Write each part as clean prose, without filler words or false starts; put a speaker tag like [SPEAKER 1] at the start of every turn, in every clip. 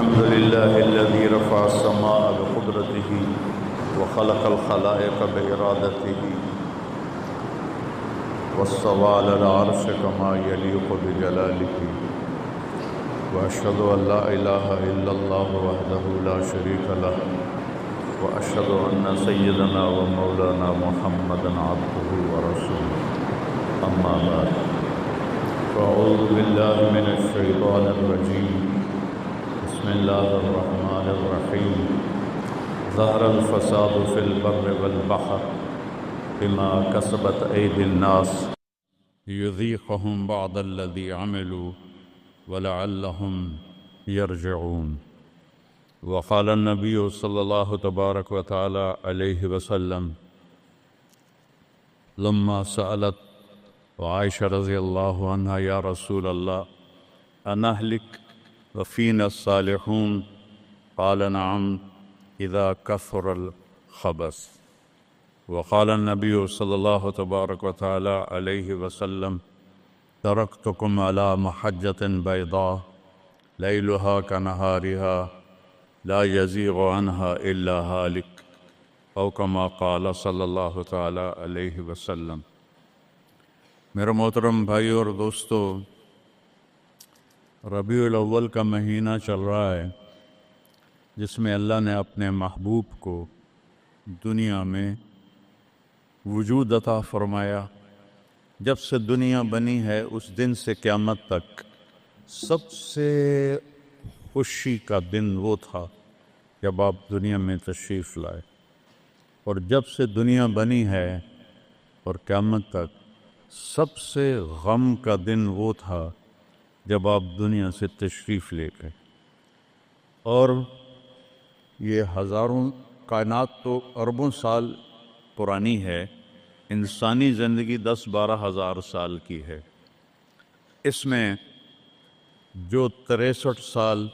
[SPEAKER 1] الحمد لله الذي رفع السماء بقدرته وخلق الخلائق بإرادته واستوى على العرش كما يليق بجلاله وأشهد أن لا إله إلا الله وحده لا شريك له وأشهد أن سيدنا ومولانا محمدا عبده ورسوله أما بعد فأعوذ بالله من الشيطان الرجيم بسم الله الرحمن الرحيم ظهر الفساد في البر والبحر بما كسبت أيدي الناس ليذيقهم بعض الذي عملوا ولعلهم يرجعون وقال النبي صلى الله تبارك وتعالى عليه وسلم لما سألت وعائشة رضي الله عنها يا رسول الله أنهلك وفينا الصالحون قال نعم إذا كثر الخبث وقال النبي صلى الله تبارك وتعالى عليه وسلم تركتكم على محجة بيضاء ليلها كنهارها لا يزيغ عنها إلا هالك أو كما قال صلی اللہ تعالی علیہ وسلم۔ میرے محترم بھائی اور دوستو، ربیع الاول کا مہینہ چل رہا ہے جس میں اللہ نے اپنے محبوب کو دنیا میں وجود عطا فرمایا۔ جب سے دنیا بنی ہے اس دن سے قیامت تک سب سے خوشی کا دن وہ تھا جب آپ دنیا میں تشریف لائے، اور جب سے دنیا بنی ہے اور قیامت تک سب سے غم کا دن وہ تھا جب آپ دنیا سے تشریف لے گئے۔ اور یہ ہزاروں کائنات تو اربوں سال پرانی ہے، انسانی زندگی 10-12 ہزار سال کی ہے۔ اس میں جو 63 سال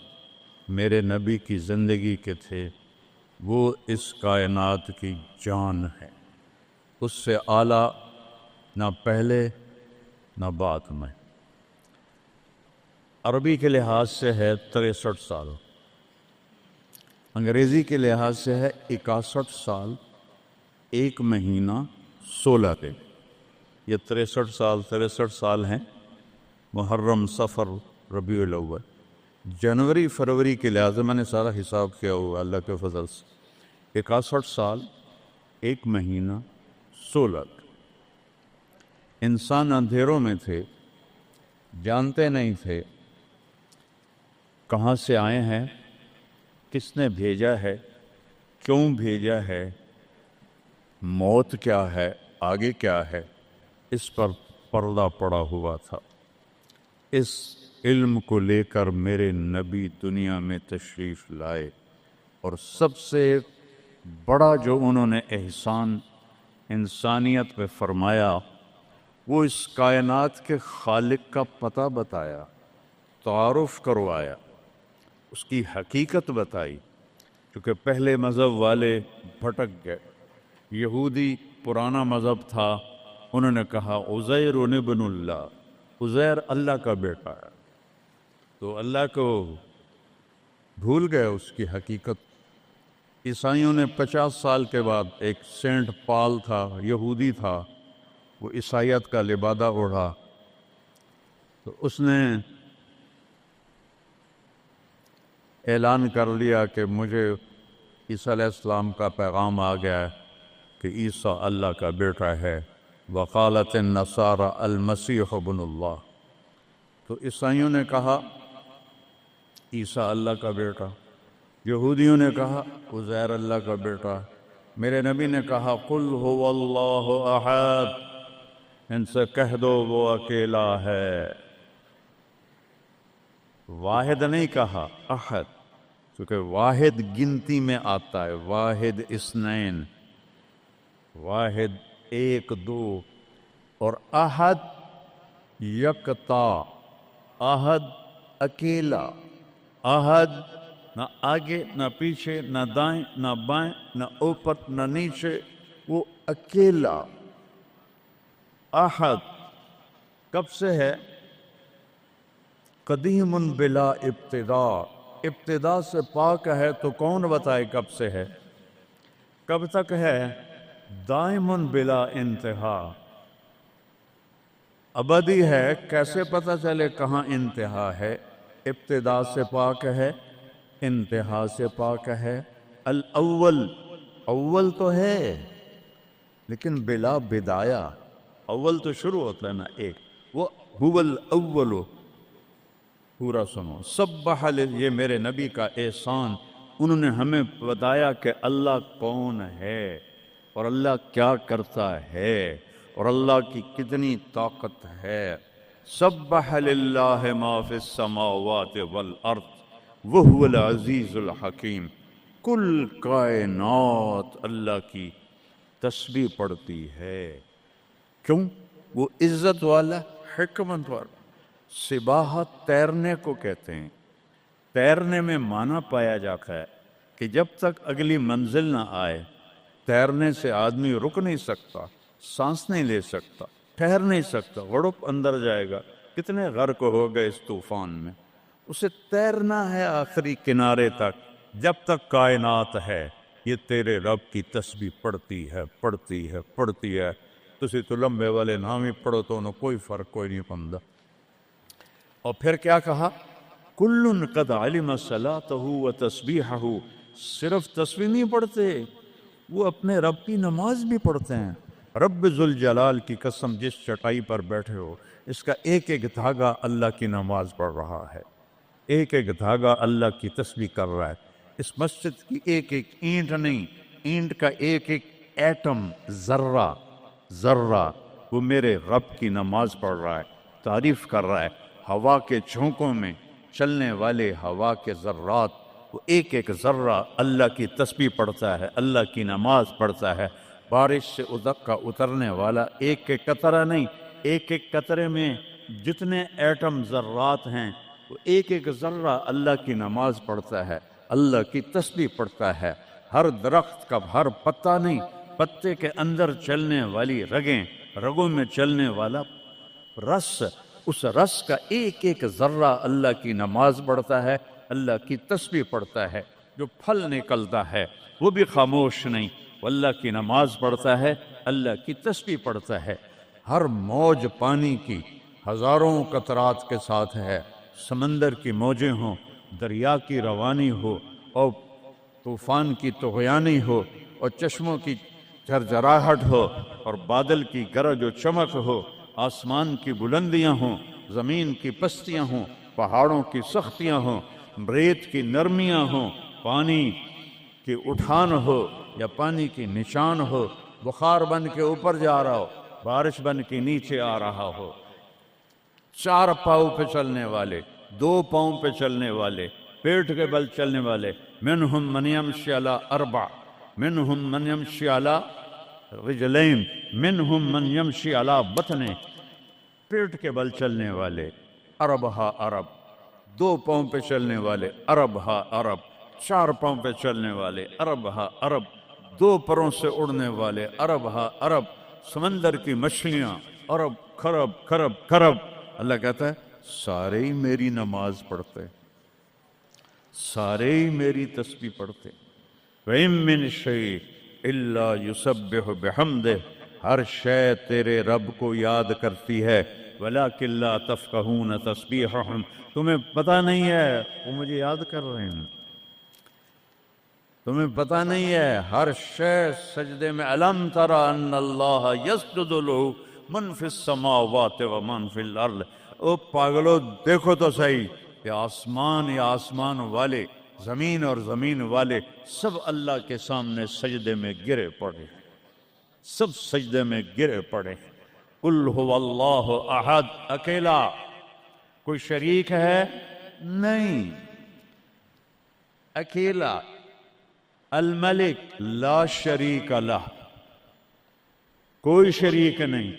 [SPEAKER 1] میرے نبی کی زندگی کے تھے وہ اس کائنات کی جان ہے، اس سے اعلیٰ نہ پہلے نہ بعد میں۔ عربی کے لحاظ سے ہے 63 سال، انگریزی کے لحاظ سے ہے 61 سال 1 مہینہ 16 دن۔ یہ 63 سال ہیں، محرم، صفر، ربیع الاول۔ جنوری فروری کے لحاظ سے میں نے سارا حساب کیا ہوا اللہ کے فضل سے، 61 سال 1 مہینہ 16 دن۔ انسان اندھیروں میں تھے، جانتے نہیں تھے کہاں سے آئے ہیں، کس نے بھیجا ہے، کیوں بھیجا ہے، موت کیا ہے، آگے کیا ہے، اس پر پردہ پڑا ہوا تھا۔ اس علم کو لے کر میرے نبی دنیا میں تشریف لائے، اور سب سے بڑا جو انہوں نے احسان انسانیت پہ فرمایا وہ اس کائنات کے خالق کا پتہ بتایا، تعارف کروایا، اس کی حقیقت بتائی، کیونکہ پہلے مذہب والے بھٹک گئے۔ یہودی پرانا مذہب تھا، انہوں نے کہا عزیر ابن اللہ، عزیر اللہ کا بیٹا ہے، تو اللہ کو بھول گئے اس کی حقیقت۔ عیسائیوں نے 50 سال کے بعد، ایک سینٹ پال تھا، یہودی تھا، وہ عیسائیت کا لبادہ اوڑھا، تو اس نے اعلان کر لیا کہ مجھے عیسیٰ علیہ السلام کا پیغام آ گیا ہے کہ عیسیٰ اللہ کا بیٹا ہے۔ وقالت النصارى المسیح ابن اللہ، تو عیسائیوں نے کہا عیسیٰ اللہ کا بیٹا، یہودیوں نے کہا عزیر اللہ کا بیٹا۔ میرے نبی نے کہا قل هو اللہ احد، ان سے کہہ دو وہ اکیلا ہے۔ واحد نہیں کہا، احد، کیونکہ واحد گنتی میں آتا ہے، واحد اثنین، واحد 1 2، اور احد یکتا، احد اکیلا، احد نہ آگے نہ پیچھے، نہ دائیں نہ بائیں، نہ اوپر نہ نیچے، وہ اکیلا۔ احد کب سے ہے؟ قدیم بلا ابتداء، ابتدا سے پاک ہے تو کون بتائے کب سے ہے، کب تک ہے؟ دائم بلا انتہا، ابدی ہے، کیسے پتہ چلے کہاں انتہا ہے؟ ابتدا سے پاک ہے، انتہا سے پاک ہے۔ الاول، اول تو ہے لیکن بلا بدایا، اول تو شروع ہوتا ہے نا ایک، وہ هو الاول۔ پورا سنو، سبح، یہ میرے نبی کا احسان، انہوں نے ہمیں بتایا کہ اللہ کون ہے اور اللہ کیا کرتا ہے اور اللہ کی کتنی طاقت ہے۔ سبح للہ ما فی السماوات والارض وہو العزیز الحکیم، کل کائنات اللہ کی تسبیح پڑھتی ہے۔ کیوں؟ وہ عزت والا، حکمت والا۔ سباحت تیرنے کو کہتے ہیں، تیرنے میں معنی پایا جاتا ہے کہ جب تک اگلی منزل نہ آئے تیرنے سے آدمی رک نہیں سکتا، سانس نہیں لے سکتا، ٹھہر نہیں سکتا، غڑپ اندر جائے گا۔ کتنے غرق ہو گئے اس طوفان میں، اسے تیرنا ہے آخری کنارے تک۔ جب تک کائنات ہے یہ تیرے رب کی تسبیح پڑھتی ہے، پڑھتی ہے، پڑھتی ہے۔ تسی تو لمبے والے نام ہی پڑھو تو انہوں کوئی فرق کوئی نہیں پڑتا۔ اور پھر کیا کہا؟ کل قد علم صلاتہ و تسبیحہ، صرف تسبیح نہیں پڑھتے، وہ اپنے رب کی نماز بھی پڑھتے ہیں۔ رب ذوالجلال کی قسم، جس چٹائی پر بیٹھے ہو اس کا ایک ایک دھاگا اللہ کی نماز پڑھ رہا ہے، ایک ایک دھاگا اللہ کی تسبیح کر رہا ہے۔ اس مسجد کی ایک ایک اینٹ نہیں، اینٹ کا ایک ایک ایٹم، ذرہ ذرہ، وہ میرے رب کی نماز پڑھ رہا ہے، تعریف کر رہا ہے۔ ہوا کے جھونکوں میں چلنے والے ہوا کے ذرات، وہ ایک ایک ذرہ اللہ کی تسبیح پڑھتا ہے، اللہ کی نماز پڑھتا ہے۔ بارش سے ادکا اترنے والا ایک ایک قطرہ نہیں، ایک ایک قطرے میں جتنے ایٹم ذرات ہیں وہ ایک ایک ذرہ اللہ کی نماز پڑھتا ہے، اللہ کی تسبیح پڑھتا ہے۔ ہر درخت کا ہر پتا نہیں، پتے کے اندر چلنے والی رگیں، رگوں میں چلنے والا رس، اس رس کا ایک ایک ذرہ اللہ کی نماز پڑھتا ہے، اللہ کی تسبیح پڑھتا ہے۔ جو پھل نکلتا ہے وہ بھی خاموش نہیں، وہ اللہ کی نماز پڑھتا ہے، اللہ کی تسبیح پڑھتا ہے۔ ہر موج پانی کی ہزاروں قطرات کے ساتھ ہے، سمندر کی موجیں ہوں، دریا کی روانی ہو، اور طوفان کی طغیانی ہو، اور چشموں کی جھرجھراہٹ ہو، اور بادل کی گرج و چمک ہو، آسمان کی بلندیاں ہوں، زمین کی پستیاں ہوں، پہاڑوں کی سختیاں ہوں، ریت کی نرمیاں ہوں، پانی کی اٹھان ہو یا پانی کی نشان ہو، بخار بن کے اوپر جا رہا ہو، بارش بن کے نیچے آ رہا ہو، چار پاؤں پہ چلنے والے، دو پاؤں پہ چلنے والے، پیٹ کے بل چلنے والے، منہم من یمشی علی اربع، منہم من یمشی علی رجلین، منہم من یمشی علی بطن، پیٹ کے بل چلنے والے، عرب ہا عرب، دو پاؤں پہ چلنے والے، عرب ہا عرب، چار پاؤں پہ چلنے والے، عرب ہا عرب، دو پروں سے اڑنے والے، عرب ہا عرب، سمندر کی مچھلیاں، عرب کھرب کھرب کھرب۔ اللہ کہتا ہے سارے ہی میری نماز پڑھتے، سارے ہی میری تسبیح پڑھتے۔ وَإِن مِّن شَيْءٍ إِلَّا يُسَبِّحُ بِحَمْدِهِ، ہر شے تیرے رب کو یاد کرتی ہے، وَلَٰكِن لَّا تَفْقَهُونَ تَسْبِيحَهُمْ، تمہیں پتہ نہیں ہے وہ مجھے یاد کر رہے ہیں، تمہیں پتہ نہیں ہے۔ ہر شے سجدے میں، أَلَمْ تَرَ أَنَّ اللَّهَ يَسْجُدُ لَهُ مَن فِي السَّمَاوَاتِ وَمَن فِي الْأَرْضِ، او پاگلو دیکھو تو صحیح، یہ آسمان یا آسمان والے، زمین اور زمین والے، سب اللہ کے سامنے سجدے میں گرے پڑے، سب سجدے میں گرے پڑے۔ قُلْ هُوَ اللَّهُ أَحَدٌ، اکیلا، کوئی شریک ہے نہیں، اکیلا، الملک لا شریک لہ، کوئی شریک نہیں،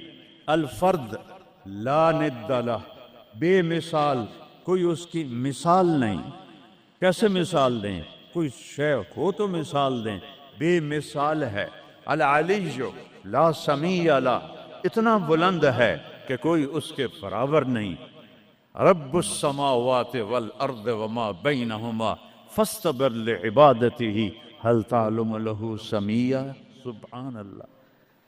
[SPEAKER 1] الفرد لا ند لہ، بے مثال، کوئی اس کی مثال نہیں۔ کیسے مثال دیں؟ کوئی شے ہو تو مثال دیں، بے مثال ہے۔ العلی لا سمیع لہ، اتنا بلند ہے کہ کوئی اس کے برابر نہیں۔ رب السماوات والارض وما بینہما فاستبر لعبادتہ هل تعلم له سمیہ. سبحان اللہ.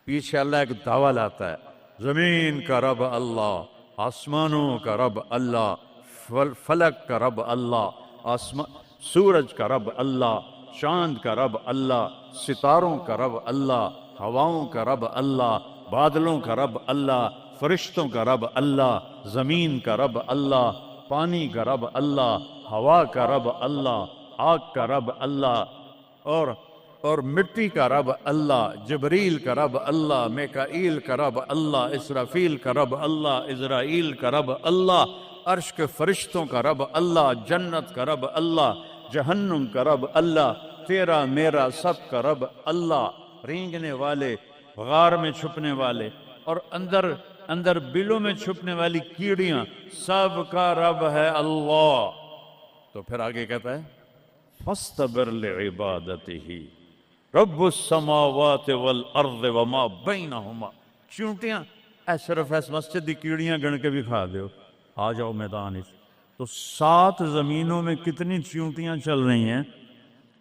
[SPEAKER 1] پیچھے اللہ ایک دعویٰ لاتا ہے، زمین کا رب اللہ، آسمانوں کا رب اللہ، فلک کا رب اللہ، سورج کا رب اللہ، چاند کا رب اللہ، ستاروں کا رب اللہ، ہواؤں کا رب اللہ، بادلوں کا رب اللہ، فرشتوں کا رب اللہ، زمین کا رب اللہ، پانی کا رب اللہ، ہوا کا رب اللہ، آگ کا رب اللہ، اور مٹی کا رب اللہ، جبریل کا رب اللہ، میکائیل کا رب اللہ، اسرافیل کا رب اللہ، عزرائیل کا رب اللہ، عرش کے فرشتوں کا رب اللہ، جنت کا رب اللہ، جہنم کا رب اللہ، تیرا میرا سب کا رب اللہ، رینگنے والے، غار میں چھپنے والے، اور اندر بلوں میں چھپنے والی کیڑیاں، سب کا رب ہے اللہ. تو پھر آگے کہتا ہے فاستبر لعبادتہ رب السماوات والارض وما بینہما. چونٹیاں صرف اس مسجد دی کیڑیاں گن کے بھی کھا دیو، آ جاؤ میدان اس. تو 7 زمینوں میں کتنی چونٹیاں چل رہی ہیں،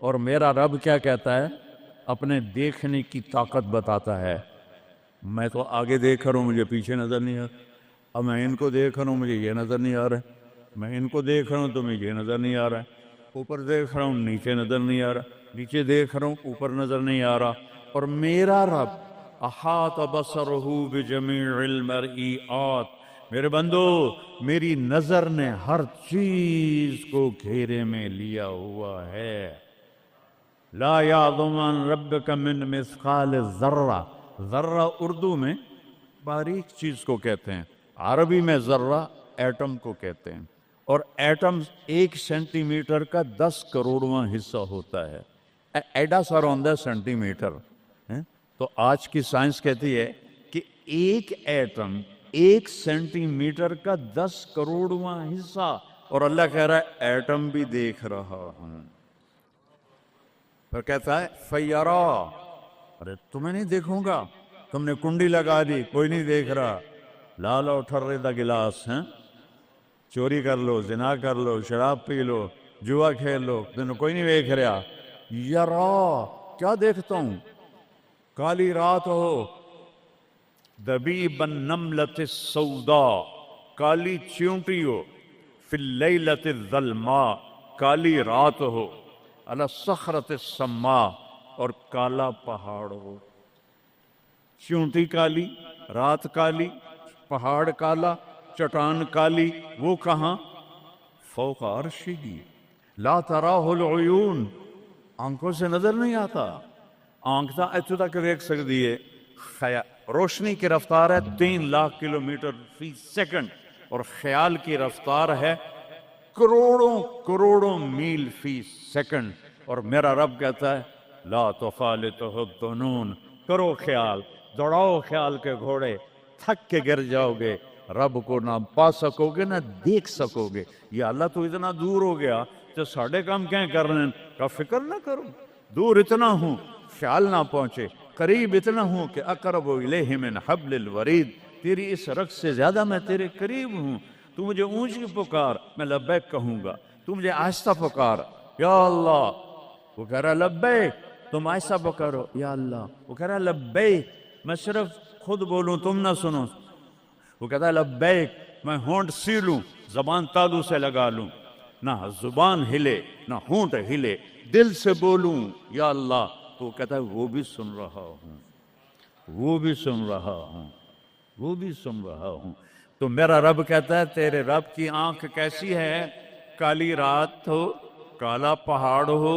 [SPEAKER 1] اور میرا رب کیا کہتا ہے؟ اپنے دیکھنے کی طاقت بتاتا ہے. میں تو آگے دیکھ رہا ہوں، مجھے پیچھے نظر نہیں آ رہا. اب میں ان کو دیکھ رہا ہوں، مجھے یہ نظر نہیں آ رہا ہے. میں ان کو دیکھ رہا ہوں تو مجھے یہ نظر نہیں آ رہا ہے. اوپر دیکھ رہا ہوں، نیچے نظر نہیں آ رہا. نیچے دیکھ رہا ہوں، اوپر نظر نہیں آ رہا. اور میرا رب احاط بصرہ بجمیع المرئیات. میرے بندو، میری نظر نے ہر چیز کو گھیرے میں لیا ہوا ہے. لا یعظم عن ربک من مثقال ذرہ. ذرہ اردو میں باریک چیز کو کہتے ہیں، عربی میں ذرہ ایٹم کو کہتے ہیں. اور ایٹم 1 سینٹی میٹر کا 10 کروڑواں حصہ ہوتا ہے. ایڈا سارا ہوتا ہے سینٹی میٹر. تو آج کی سائنس کہتی ہے کہ ایک ایٹم 1 سینٹی میٹر کا 10 کروڑواں حصہ. اور اللہ کہہ رہا ہے ایٹم بھی دیکھ رہا ہوں. پھر کہتا ہے فیرا. ارے تمہیں نہیں دیکھوں گا؟ تم نے کنڈی لگا دی، کوئی نہیں دیکھ رہا. لالو ٹھرے دا گلاس ہیں، چوری کر لو، زنا کر لو، شراب پی لو، جوا کھیل لو، تمہیں کوئی نہیں دیکھ رہا. یرا، کیا دیکھتا ہوں؟ کالی رات ہو، دبیب النملۃ السوداء، کالی چیونٹی ہو، فی اللیلۃ الظلماء، کالی رات ہو، علی الصخرۃ السماء، اور کالا پہاڑ ہو. چیونٹی کالی، رات کالی، پہاڑ کالا، چٹان کالی. وہ کہاں؟ فوق عرشہ لا تراہ العیون. آنکھوں سے نظر نہیں آتا. آنکھ تا اتو تک دیکھ سکتی ہے. روشنی کی رفتار ہے 3 لاکھ کلومیٹر فی سیکنڈ، اور خیال کی رفتار ہے کروڑوں میل فی سیکنڈ. اور میرا رب کہتا ہے لا تخالطہ الظنون. کرو خیال، دوڑاؤ خیال کے گھوڑے، تھک کے گر جاؤ گے. رب کو نہ پا سکو گے نہ دیکھ سکو گے. یا اللہ تو اتنا دور ہو گیا تو ساڑھے کام کہیں کر رہے ہیں؟ کا فکر نہ کرو. دور اتنا ہوں خیال نہ پہنچے، قریب اتنا ہوں کہ اقرب الیہ من حبل الورید. تیری اس رگ سے زیادہ میں تیرے قریب ہوں. تو مجھے اونچی پکار، میں لبیک کہوں گا. تو مجھے آہستہ پکار، یا اللہ. وہ کہہ رہا لبیک. تم آہستہ پکارو، یا اللہ. وہ کہہ رہا لبیک، میں صرف خود بولوں تم نہ سنو. وہ کہتا ہے لبیک، میں ہونٹ سیلوں، زبان تالو سے لگا لوں، نہ زبان ہلے نہ ہونٹ ہلے، دل سے بولوں یا اللہ. تو کہتا ہے وہ بھی سن رہا ہوں، وہ بھی سن رہا ہوں، وہ بھی سن رہا ہوں. تو میرا رب کہتا ہے تیرے رب کی آنکھ کیسی ہے؟ کالی رات ہو، کالا پہاڑ ہو،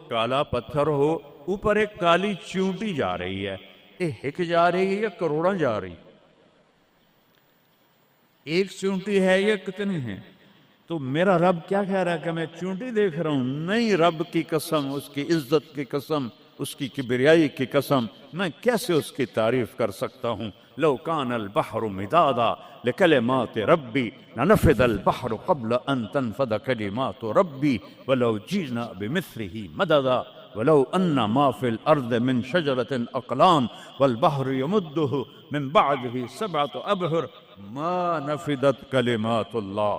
[SPEAKER 1] کالا پتھر ہو، اوپر ایک کالی چونٹی جا رہی ہے. ایک جا رہی ہے یا کروڑاں جا رہی؟ ایک چونٹی ہے یا کتنی ہیں؟ تو میرا رب کیا کہہ رہا ہے کہ میں چونٹی دیکھ رہا ہوں؟ نہیں، رب کی قسم، اس کی عزت کی قسم، اس کی کبریائی کی قسم، میں کیسے اس کی تعریف کر سکتا ہوں؟ لو کان البحر مدادا لکلمات ربی لنفد البحر قبل ان تنفد کلمات ربی ولو جئنا بمثله مددا ولو ان ما في الارض من شجرة اقلام والبحر يمده من بعده 7 ابحر ما نفدت کلمات اللہ.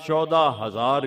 [SPEAKER 1] 14,000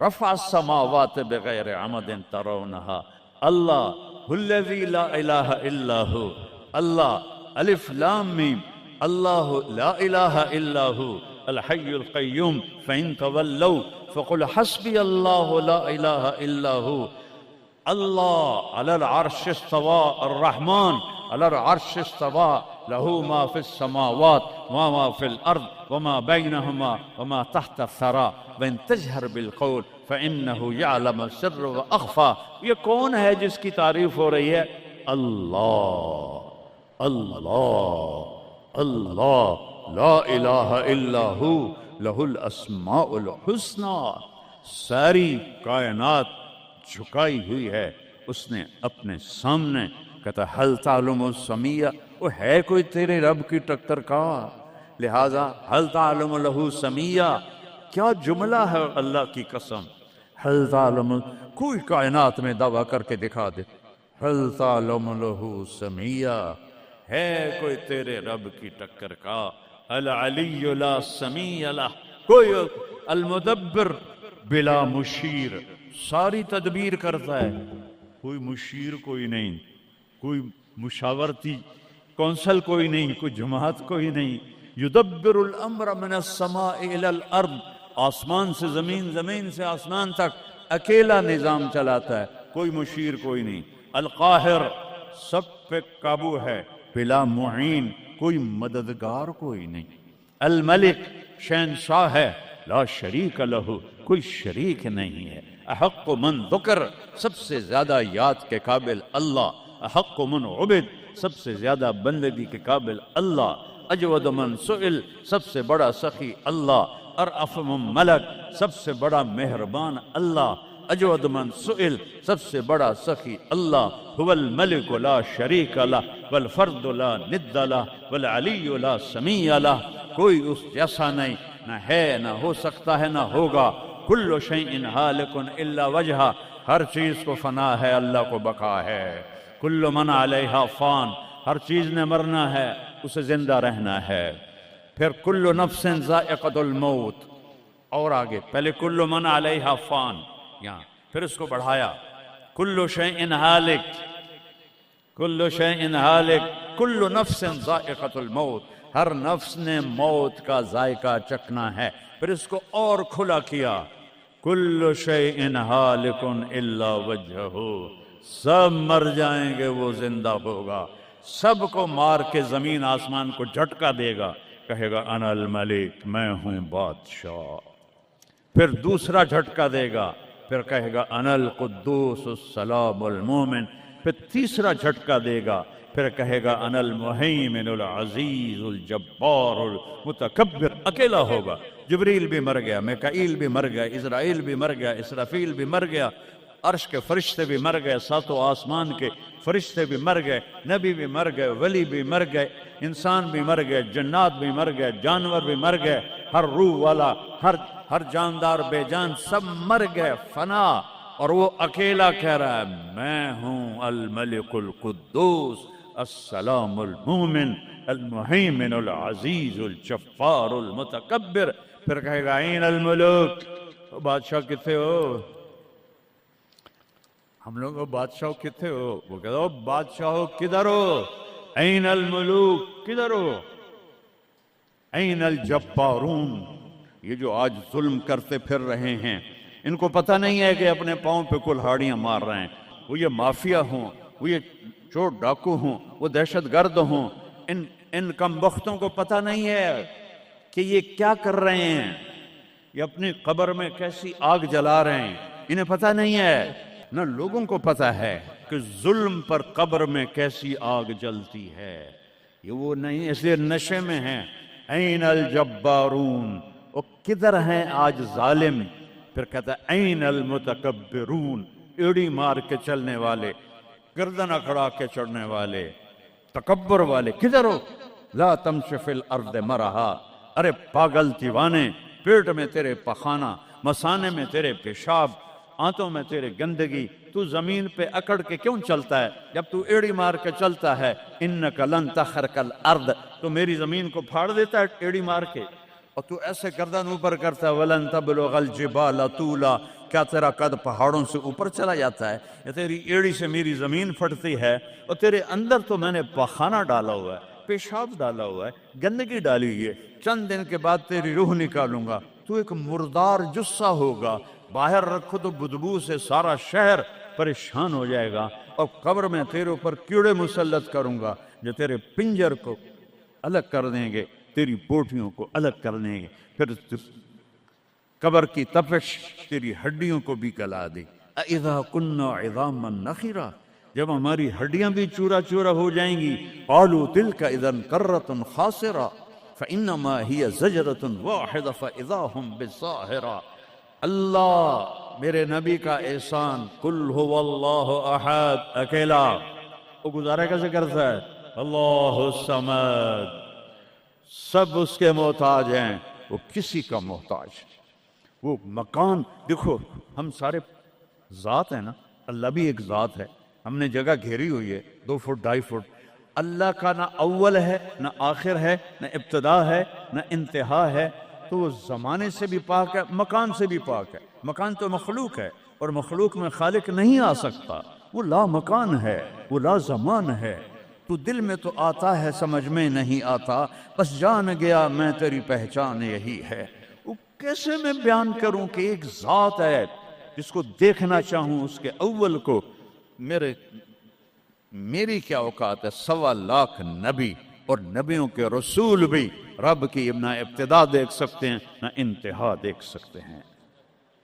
[SPEAKER 1] رفع السماوات بغیر عمد ترونها اللہ الذی لا الہ الا ہو اللہ الف لام میم اللہ لا الہ الا ہو الحی القیوم فإن تولوا فقل حسبی اللہ لا الہ الا ہو اللہ علی العرش استوى الرحمن على العرش استوى له ما في السماوات وما في الأرض وما بينهما وما تحت الثرى وإن تجهر بالقول فإنه يعلم السر وأخفى. یہ کون ہے جس کی تعریف ہو رہی ہے؟ اللہ اللہ اللہ لا الہ الا ہو لہ الاسماء الحسنى. ساری کائنات جھکائی ہوئی ہے اس نے اپنے سامنے. کہتا حل تعلم السمیہ، وہ ہے کوئی تیرے رب کی ٹکر کا؟ لہذا حل تعلم لہ سمیہ، کیا جملہ ہے اللہ کی قسم. حل تعلم، کوئی کائنات میں دعویٰ کر کے دکھا دے حل تعلم لہ سمیہ، ہے کوئی تیرے رب کی ٹکر کا. العلی لا سمیہ لہ، کوئی المدبر بلا مشیر، ساری تدبیر کرتا ہے، کوئی مشیر کوئی نہیں، کوئی مشاورتی کونسل کوئی نہیں، کوئی جماعت کوئی نہیں. یدبر الامر من السماء الى الارض، آسمان سے زمین، زمین سے آسمان تک اکیلا نظام چلاتا ہے، کوئی مشیر کوئی نہیں. القاہر، سب پہ قابو ہے، بلا معین، کوئی مددگار کوئی نہیں. الملک، شہنشاہ ہے، لا شریک لہ، کوئی شریک نہیں ہے. احق من ذکر، سب سے زیادہ یاد کے قابل اللہ. احق من عبد، سب سے زیادہ بندگی کے قابل اللہ. اجود من سئل، سب سے بڑا سخی اللہ. ارأف من ملک، سب سے بڑا مہربان اللہ. اجود من سئل، سب سے بڑا سخی اللہ. هو الملک لا شریک لہ والفرد لا ند لہ والعلی لا سمیع لہ، کوئی اس جیسا نہیں، نہ ہے نہ ہو سکتا ہے نہ ہوگا. کل شیء ہالک الا وجہہ، ہر چیز کو فنا ہے، اللہ کو بقا ہے. کل من علیہا فان، ہر چیز نے مرنا ہے، اسے زندہ رہنا ہے. پھر کل نفس ذائقۃ الموت، اور آگے پہلے کل من علیہا فان یہاں، پھر اس کو بڑھایا کل شیء ہالک، کل شیء ہالک، کل نفس ذائقۃ الموت، ہر نفس نے موت کا ذائقہ چکھنا ہے. پھر اس کو اور کھلا کیا کل شیء ہالک الا وجہہ، سب مر جائیں گے وہ زندہ ہوگا. سب کو مار کے زمین آسمان کو جھٹکا دے گا، کہے گا انا الملک، میں ہوں بادشاہ. پھر دوسرا جھٹکا دے گا، پھر کہے گا انا القدوس السلام المومن. پھر تیسرا جھٹکا دے گا، پھر کہے گا انا المہیمن العزیز الجبار المتکبر. اکیلا ہوگا. جبریل بھی مر گیا، میکائیل بھی مر گیا، اسرائیل بھی مر گیا، اسرافیل بھی مر گیا، عرش کے فرشتے بھی مر گئے، ساتوں آسمان کے فرشتے بھی مر گئے، نبی بھی مر گئے، ولی بھی مر گئے، انسان بھی مر گئے، جنات بھی مر گئے، جانور بھی مر گئے، ہر روح والا، ہر جاندار بے جان سب مر گئے، فنا. اور وہ اکیلا کہہ رہا ہے میں ہوں الملک القدوس السلام المومن المہیمن العزیز الجبار المتکبر. پھر کہے گا این الملوک، بادشاہ کتنے ہو؟ ہم لوگ بادشاہ کتنے ہو؟ وہ کہتا ہو بادشاہ کدھر ہو؟ این الملوک، کدھر ہو؟ این الجبارون، یہ جو آج ظلم کرتے پھر رہے ہیں، ان کو پتہ نہیں ہے کہ اپنے پاؤں پہ کلہاڑیاں مار رہے ہیں. وہ یہ مافیا ہوں، وہ یہ چور ڈاکو ہوں، وہ دہشت گرد ہوں، ان کم بختوں کو پتہ نہیں ہے کہ یہ کیا کر رہے ہیں، یہ اپنی قبر میں کیسی آگ جلا رہے ہیں. انہیں پتہ نہیں ہے، نہ لوگوں کو پتہ ہے کہ ظلم پر قبر میں کیسی آگ جلتی ہے. یہ وہ نہیں، اس لیے نشے میں ہیں. این الجبارون، وہ کدھر ہیں آج ظالم؟ پھر کہتا ہے این المتکبرون، ایڑی مار کے چلنے والے، گردن اکھڑا کے چڑھنے والے، تکبر والے کدھر ہو؟ لا تمشی فی الارض مرحا، ارے پاگل دیوانے، پیٹ میں تیرے پخانہ، مثانے میں تیرے پیشاب، آنتوں میں تیرے گندگی، تو زمین پہ اکڑ کے کیوں چلتا ہے جب تو ایڑی مار کے چلتا ہے؟ انک لن تخرق الارض، تو میری زمین کو پھاڑ دیتا ہے ایڑی مار کے. اور تو ایسے گردن اوپر کرتا ہے وَلَن تَبْلُغَ الْجِبَالَ طُولًا، کیا تیرا قد پہاڑوں سے اوپر چلا جاتا ہے؟ یا تیری ایڑی سے میری زمین پھٹتی ہے؟ اور تیرے اندر تو میں نے پخانہ ڈالا ہوا ہے، پیشاب ڈالا ہوا ہے، گندگی ڈالی ہوئی ہے، چند دن کے بعد تیری روح نکالوں گا، تو ایک مردار جثہ ہوگا، باہر رکھو تو بدبو سے سارا شہر پریشان ہو جائے گا، اور قبر میں تیرے اوپر کیڑے مسلط کروں گا جو تیرے پنجر کو الگ کر دیں گے، تیری بوٹیوں کو الگ کر دیں گے، پھر قبر کی تپش تیری ہڈیوں کو بھی گلا دے۔ اَإِذَا كُنَّا عِظَامًا نَخِرًا، جب ہماری ہڈیاں بھی چورا چورا ہو جائیں گی، قَالُوا تِلْكَ إِذًا كَرَّةٌ خَاسِرَةٌ فَإِنَّمَا هِيَ زَجْرَةٌ وَاحِدَةٌ فَإِذَا هُمْ بِالسَّاهِرَةِ۔ اللہ میرے نبی کا احسان، قُلْ هُوَ اللَّهُ أَحَدٌ، اکیلا، وہ گزارا کیسے کرتا ہے؟ اللہ الصمد، سب اس کے محتاج ہیں، وہ کسی کا محتاج۔ وہ مکان دیکھو، ہم سارے ذات ہیں نا، اللہ بھی ایک ذات ہے، ہم نے جگہ گھیری ہوئی ہے 2 فٹ 2.5 فٹ، اللہ کا نہ اول ہے نہ آخر ہے نہ ابتدا ہے نہ انتہا ہے، تو وہ زمانے سے بھی پاک ہے، مکان سے بھی پاک ہے۔ مکان تو مخلوق ہے، اور مخلوق میں خالق نہیں آ سکتا، وہ لا مکان ہے، وہ لا زمان ہے۔ تو دل میں تو آتا ہے، سمجھ میں نہیں آتا، بس جان گیا میں تیری پہچان یہی ہے۔ وہ کیسے میں بیان کروں کہ ایک ذات ہے جس کو دیکھنا چاہوں اس کے اول کو، میری کیا اوقات ہے؟ 1.25 لاکھ نبی اور نبیوں کے رسول بھی رب کی نہ ابتدا دیکھ سکتے ہیں نہ انتہا دیکھ سکتے ہیں،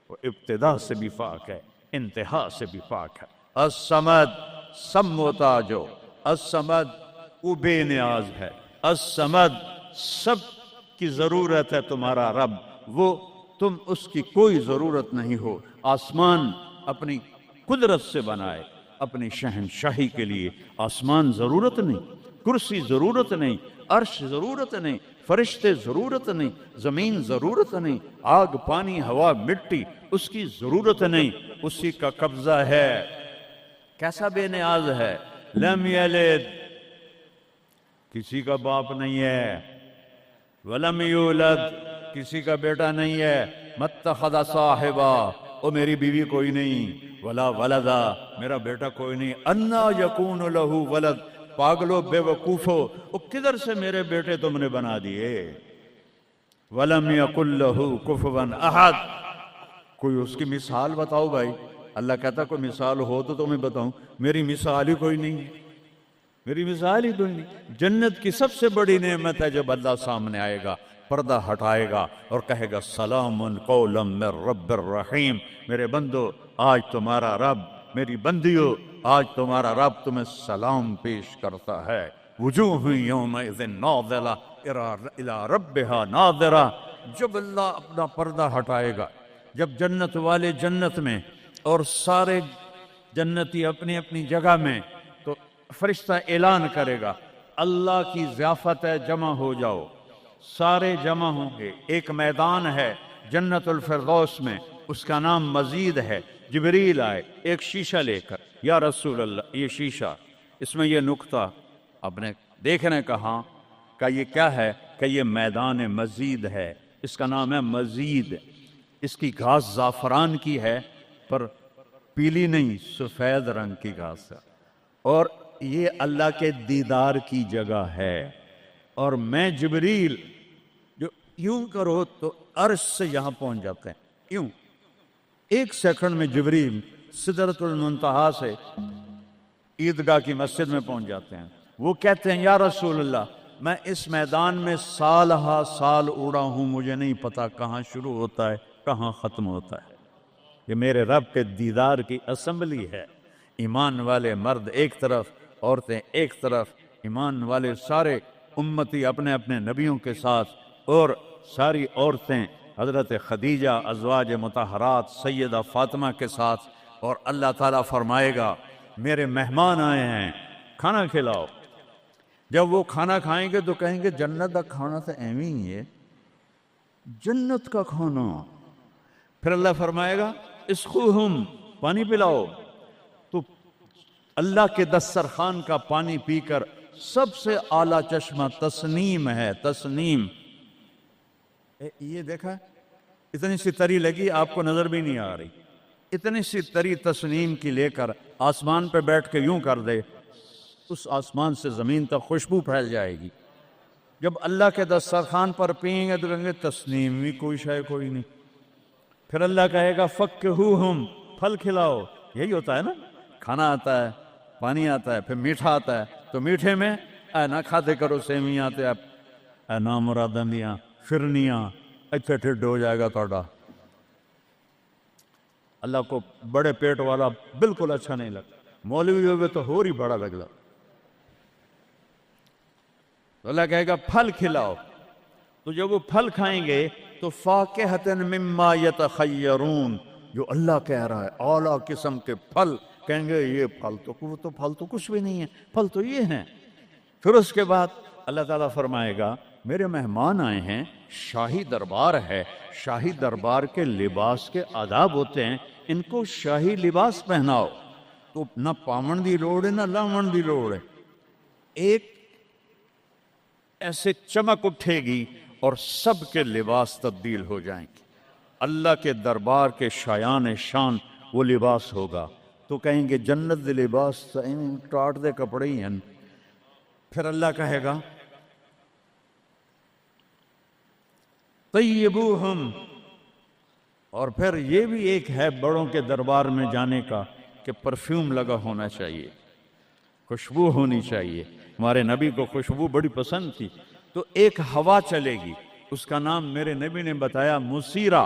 [SPEAKER 1] وہ ابتدا سے بھی پاک ہے، انتہا سے بھی پاک ہے۔ الصمد، سب محتاجو، الصمد وہ بے نیاز ہے، الصمد سب کی ضرورت ہے تمہارا رب، وہ تم اس کی کوئی ضرورت نہیں ہو۔ آسمان اپنی قدرت سے بنائے، اپنی شہنشاہی کے لیے آسمان ضرورت نہیں، کرسی ضرورت نہیں، عرش ضرورت نہیں، فرشتے ضرورت نہیں، زمین ضرورت نہیں، آگ پانی ہوا مٹی اس کی ضرورت نہیں، اسی کا قبضہ ہے۔ کیسا بے نیاز ہے؟ لم یلد، کسی کا باپ نہیں ہے، ولم یولد، کسی کا بیٹا نہیں ہے، متخذ صاحبہ، او میری بیوی کوئی نہیں، ولا ولدا، میرا بیٹا کوئی نہیں، انا یکون لہ ولد، پاگلو بے وقوفو، او کدھر سے میرے بیٹے تم نے بنا دیے؟ ولم یکن لہ کفوا احد، کوئی اس کی مثال بتاؤ بھائی۔ اللہ کہتا کوئی مثال ہو تو تمہیں بتاؤں، میری مثال ہی کوئی نہیں، میری مثال ہی کوئی نہیں۔ جنت کی سب سے بڑی نعمت ہے جب اللہ سامنے آئے گا، پردہ ہٹائے گا اور کہے گا سلام قولا من رب الرحیم، میرے بندو آج تمہارا رب، میری بندیو آج تمہارا رب تمہیں سلام پیش کرتا ہے۔ وجوہ یومئذ ناظرہ الی ربہا ناظرہ، جب اللہ اپنا پردہ ہٹائے گا، جب جنت والے جنت میں اور سارے جنتی اپنی اپنی جگہ میں، تو فرشتہ اعلان کرے گا اللہ کی ضیافت ہے، جمع ہو جاؤ، سارے جمع ہوں گے۔ ایک میدان ہے جنت الفردوس میں، اس کا نام مزید ہے۔ جبریل آئے ایک شیشہ لے کر، یا رسول اللہ یہ شیشہ، اس میں یہ نقطہ آپ نے دیکھنے کہا کہ یہ کیا ہے؟ کہ یہ میدان مزید ہے، اس کا نام ہے مزید۔ اس کی گھاس زعفران کی ہے پر پیلی نہیں، سفید رنگ کی گھاس ہے، اور یہ اللہ کے دیدار کی جگہ ہے۔ اور میں جبریل جو یوں کرو تو عرش سے یہاں پہنچ جاتے ہیں، یوں 1 سیکنڈ میں جبریل سدرۃ المنتہا سے عیدگاہ کی مسجد میں پہنچ جاتے ہیں۔ وہ کہتے ہیں یا رسول اللہ میں اس میدان میں سال ہا سال اڑا ہوں، مجھے نہیں پتا کہاں شروع ہوتا ہے کہاں ختم ہوتا ہے۔ یہ میرے رب کے دیدار کی اسمبلی ہے، ایمان والے مرد ایک طرف، عورتیں ایک طرف، ایمان والے سارے امتی اپنے اپنے نبیوں کے ساتھ، اور ساری عورتیں حضرت خدیجہ ازواج مطہرات سیدہ فاطمہ کے ساتھ، اور اللہ تعالیٰ فرمائے گا میرے مہمان آئے ہیں کھانا کھلاؤ۔ جب وہ کھانا کھائیں گے تو کہیں گے جنت کا کھانا تو ایویں ہی ہے، جنت کا کھانا۔ پھر اللہ فرمائے گا اسقوہم، پانی پلاؤ، تو اللہ کے دسترخوان کا پانی پی کر سب سے اعلیٰ چشمہ تسنیم ہے، تسنیم یہ دیکھا اتنی سی تری لگی آپ کو نظر بھی نہیں آ رہی، اتنی سی تری تسنیم کی لے کر آسمان پہ بیٹھ کے یوں کر دے، اس آسمان سے زمین تک خوشبو پھیل جائے گی۔ جب اللہ کے دسترخوان پر پئیں گے تو کہیں گے تسنیم بھی کوئی شے کوئی نہیں۔ پھر اللہ کہے گا فکہوہم، پھل کھلاؤ۔ یہی ہوتا ہے نا، کھانا آتا ہے، پانی آتا ہے، پھر میٹھا آتا ہے، تو میٹھے میں اے نہ کھاتے کرو سیویاں تے اے نامراداں دیاں فرنیاں، اتنے ٹھڈ ہو جائے گا توڑا۔ اللہ کو بڑے پیٹ والا بالکل اچھا نہیں لگتا، مولوی ہوئے تو ہی بڑا لگتا۔ تو اللہ کہے گا پھل کھلاؤ، تو جب وہ پھل کھائیں گے تو فاکہۃ مما یتخیرون، جو اللہ کہہ رہا ہے اعلیٰ قسم کے پھل، کہیں گے یہ پھل تو کچھ بھی نہیں ہے، پھل تو یہ ہیں۔ پھر اس کے بعد اللہ تعالیٰ فرمائے گا میرے مہمان آئے ہیں، شاہی دربار ہے، شاہی دربار کے لباس کے آداب ہوتے ہیں، ان کو شاہی لباس پہناؤ۔ تو نہ پامن دی لوڑ ہے نہ لاون دی لوڑ ہے، ایک ایسے چمک اٹھے گی اور سب کے لباس تبدیل ہو جائیں گے۔ اللہ کے دربار کے شایان شان وہ لباس ہوگا، تو کہیں گے جنت دے لباس ٹاٹ دے کپڑے ہی ہیں۔ پھر اللہ کہے گا طیبوہم، اور پھر یہ بھی ایک ہے بڑوں کے دربار میں جانے کا کہ پرفیوم لگا ہونا چاہیے، خوشبو ہونی چاہیے۔ ہمارے نبی کو خوشبو بڑی پسند تھی، تو ایک ہوا چلے گی، اس کا نام میرے نبی نے بتایا مسیرہ۔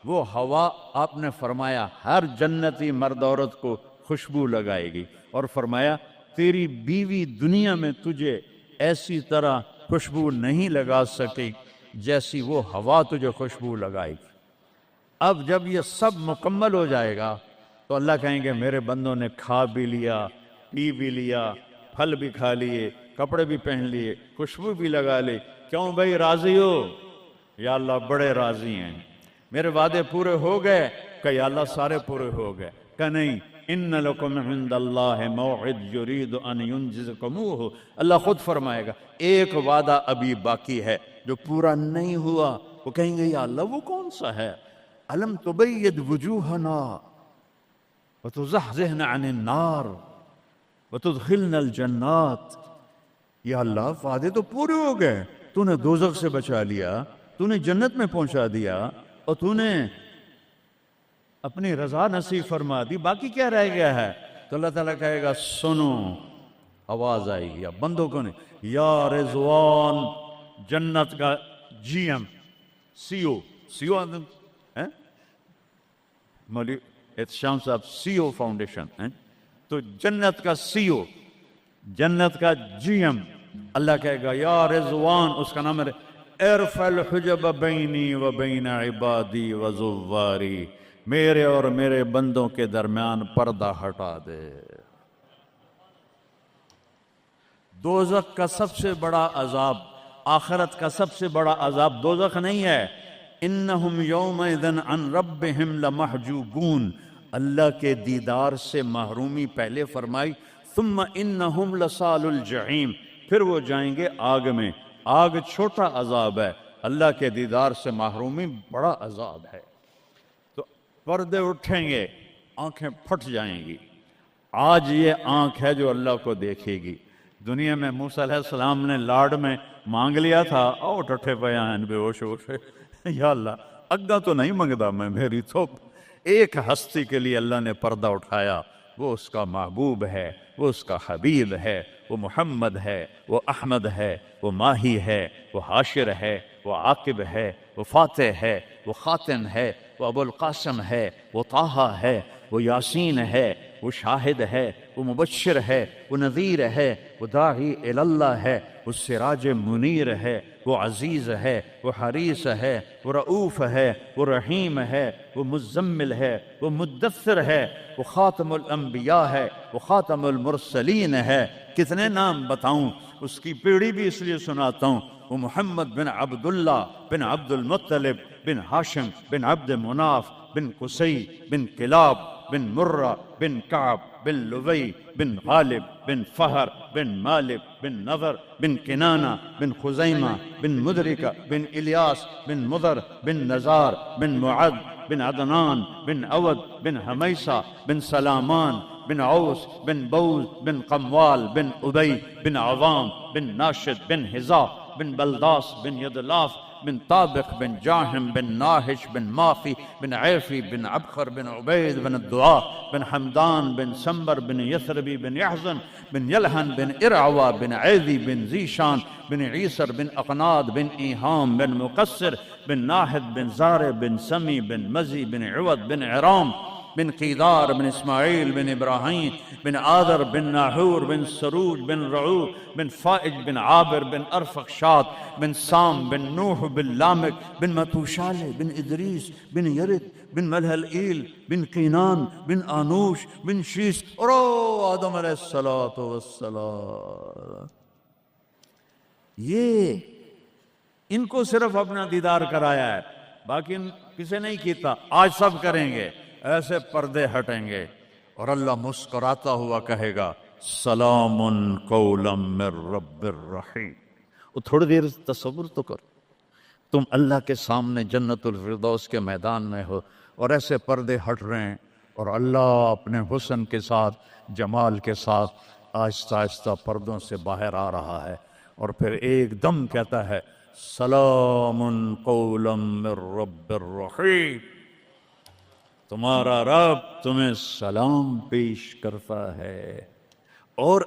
[SPEAKER 1] وہ ہوا آپ نے فرمایا ہر جنتی مرد عورت کو خوشبو لگائے گی، اور فرمایا تیری بیوی دنیا میں تجھے ایسی طرح خوشبو نہیں لگا سکی جیسی وہ ہوا تجھے خوشبو لگائے گی۔ اب جب یہ سب مکمل ہو جائے گا تو اللہ کہیں گے میرے بندوں نے کھا بھی لیا، پی بھی لیا، پھل بھی کھا لیے، کپڑے بھی پہن لیے، خوشبو بھی لگا لی، کیوں بھائی راضی ہو؟ یا اللہ بڑے راضی ہیں، میرے وعدے پورے ہو گئے؟ کہ یا اللہ سارے پورے ہو گئے۔ کہ نہیں، ان لکم عند اللہ موعد یرید ان ینجزکموہ، اللہ خود فرمائے گا ایک وعدہ ابھی باقی ہے جو پورا نہیں ہوا۔ وہ کہیں گے یا اللہ وہ کون سا ہے؟ الم تبید وجوہنا وتزحزحنا عن النار وتدخلنا الجنات، یا اللہ وعدے تو پورے ہو گئے، تو نے دوزخ سے بچا لیا، تو نے جنت میں پہنچا دیا، اور تو نے اپنی رضا نصیب فرما دی، باقی کیا رہ گیا ہے؟ تو اللہ تعالیٰ کہے گا سنو، آواز آئی یا بندوں کو نہیں، یا رضوان، جنت کا جی ایم سی او مولوی احتشام صاحب سی او فاؤنڈیشن، تو جنت کا سی او، جنت کا جی ایم، اللہ کہے گا یا رضوان، اس کا نام ہے ارفع الحجب بینی و بین عبادی و زواری، میرے اور میرے بندوں کے درمیان پردہ ہٹا دے۔ دوزخ کا سب سے بڑا عذاب، آخرت کا سب سے بڑا عذاب دوزخ نہیں ہے، انہم یومئذ عن ربہم لمحجوبون، اللہ کے دیدار سے محرومی پہلے فرمائی، ثم انہم لصال الجحیم، پھر وہ جائیں گے آگ میں۔ آگ چھوٹا عذاب ہے، اللہ کے دیدار سے محرومی بڑا عذاب ہے۔ تو پردے اٹھیں گے، آنکھیں پھٹ جائیں گی۔ آج یہ آنکھ ہے جو اللہ کو دیکھے گی۔ دنیا میں موسیٰ علیہ السلام نے لاڈ میں مانگ لیا تھا، او ٹھٹھے بیان بے ہوش ہوش، یا اللہ اگا تو نہیں منگدا میں، میری تو ایک ہستی کے لیے اللہ نے پردہ اٹھایا، وہ اس کا محبوب ہے، وہ اس کا حبیب ہے، وہ محمد ہے، وہ احمد ہے، وہ ماہی ہے، وہ حاشر ہے، وہ عاقب ہے، وہ فاتح ہے، وہ خاتم ہے، وہ ابو القاسم ہے، وہ طٰہٰ ہے، وہ یاسین ہے، وہ شاہد ہے، وہ مبشر ہے، وہ نذیر ہے، وہ داعی الی اللہ ہے، وہ سراج منیر ہے، وہ عزیز ہے، وہ حریص ہے، وہ رؤوف ہے، وہ رحیم ہے، وہ مزمل ہے، وہ مدثر ہے، وہ خاتم الانبیاء ہے، وہ خاتم المرسلین ہے۔ کتنے نام بتاؤں، اس کی پیڑھی بھی اس لیے سناتا ہوں۔ وہ محمد بن عبداللہ بن عبد المطلب بن ہاشم بن عبد مناف بن قصی بن کلاب بن مرہ بن کعب بن لبی بن غالب بن فہر بن مالک بن نضر بن کنانہ بن خزیمہ بن مدرکہ بن الیاس بن مضر بن نزار بن معد بن عدنان بن عود بن حمیسہ بن سلامان بن عوس بن بوز بن قموال بن ابی بن عوام بن ناشد بن حزا بن بلداس بن یدلاف بن طابق بن جاہم بن ناہش بن ماخی بن عیفی بن عبخر بن عبید بن الدعاء بن حمدان بن سمبر بن یثربی بن یحزن بن یلحن بن ارعوا بن عیدی بن زیشان بن عیسر بن اقناد بن ایہام بن مقصر بن ناحد بن زار بن سمی بن مزی بن عود بن عرام بن قیدار بن اسماعیل بن ابراہیم بن آذر بن ناحور بن سروج بن رعو بن فائج بن عابر بن ارفخشاد بن سام بن نوح بن لامک بن متوشالہ بن ادریس بن یرد بن ملہلئیل بن قینان بن آنوش بن شیس اور آدم علیہ السلام. یہ ان کو صرف اپنا دیدار کرایا ہے، باقی کسی نہیں کیتا. آج سب کریں گے، ایسے پردے ہٹیں گے اور اللہ مسکراتا ہوا کہے گا سلام قولا من رب الرحیم. وہ تھوڑی دیر تصور تو کر، تم اللہ کے سامنے جنت الفردوس کے میدان میں ہو اور ایسے پردے ہٹ رہے ہیں اور اللہ اپنے حسن کے ساتھ، جمال کے ساتھ آہستہ آہستہ پردوں سے باہر آ رہا ہے اور پھر ایک دم کہتا ہے سلام قولا من رب الرحیم. تمہارا رب تمہیں سلام پیش کرتا ہے. اور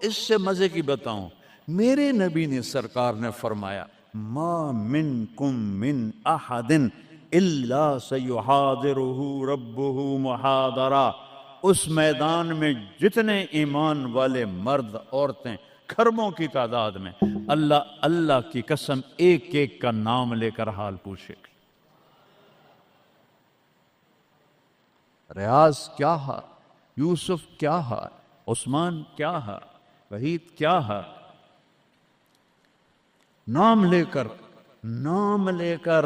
[SPEAKER 1] اس سے مزے کی بتاؤں، میرے نبی نے سرکار نے فرمایا ما منکم من احد الا سیحاضرہ ربہ محاضرہ. اس میدان میں جتنے ایمان والے مرد عورتیں کھربوں کی تعداد میں، اللہ کی قسم ایک ایک کا نام لے کر حال پوچھے گا. ریاض کیا حال، یوسف کیا حال، عثمان کیا حال، وحید کیا حال. نام لے کر.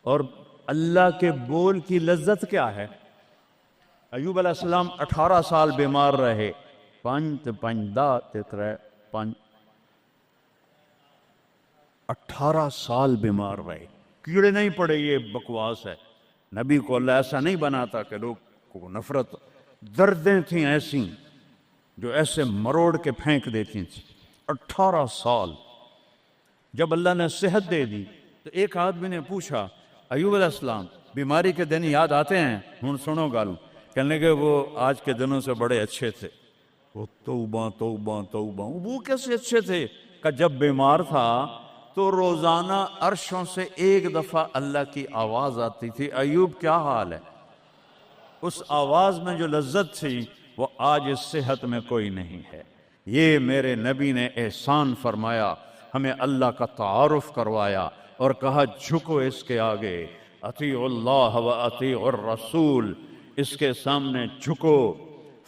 [SPEAKER 1] اور اللہ کے بول کی لذت کیا ہے. ایوب علیہ السلام 18 سال بیمار رہے. 18 سال بیمار رہے، کیڑے نہیں پڑے. یہ بکواس ہے. نبی کو اللہ ایسا نہیں بناتا کہ لوگ کو نفرت. دردیں تھیں ایسی جو ایسے مروڑ کے پھینک دیتی تھیں. 18 سال. جب اللہ نے صحت دے دی تو ایک آدمی نے پوچھا ایوب علیہ السلام بیماری کے دن یاد آتے ہیں؟ ہن سنو گالو. کہنے کہ وہ آج کے دنوں سے بڑے اچھے تھے. وہ توبہ توبہ توبہ. وہ کیسے اچھے تھے؟ کہ جب بیمار تھا تو روزانہ عرشوں سے ایک دفعہ اللہ کی آواز آتی تھی ایوب کیا حال ہے. اس آواز میں جو لذت تھی وہ آج اس صحت میں کوئی نہیں ہے. یہ میرے نبی نے احسان فرمایا، ہمیں اللہ کا تعارف کروایا اور کہا جھکو اس کے آگے، اطیعوا اللہ و اطیعوا الرسول. اس کے سامنے جھکو.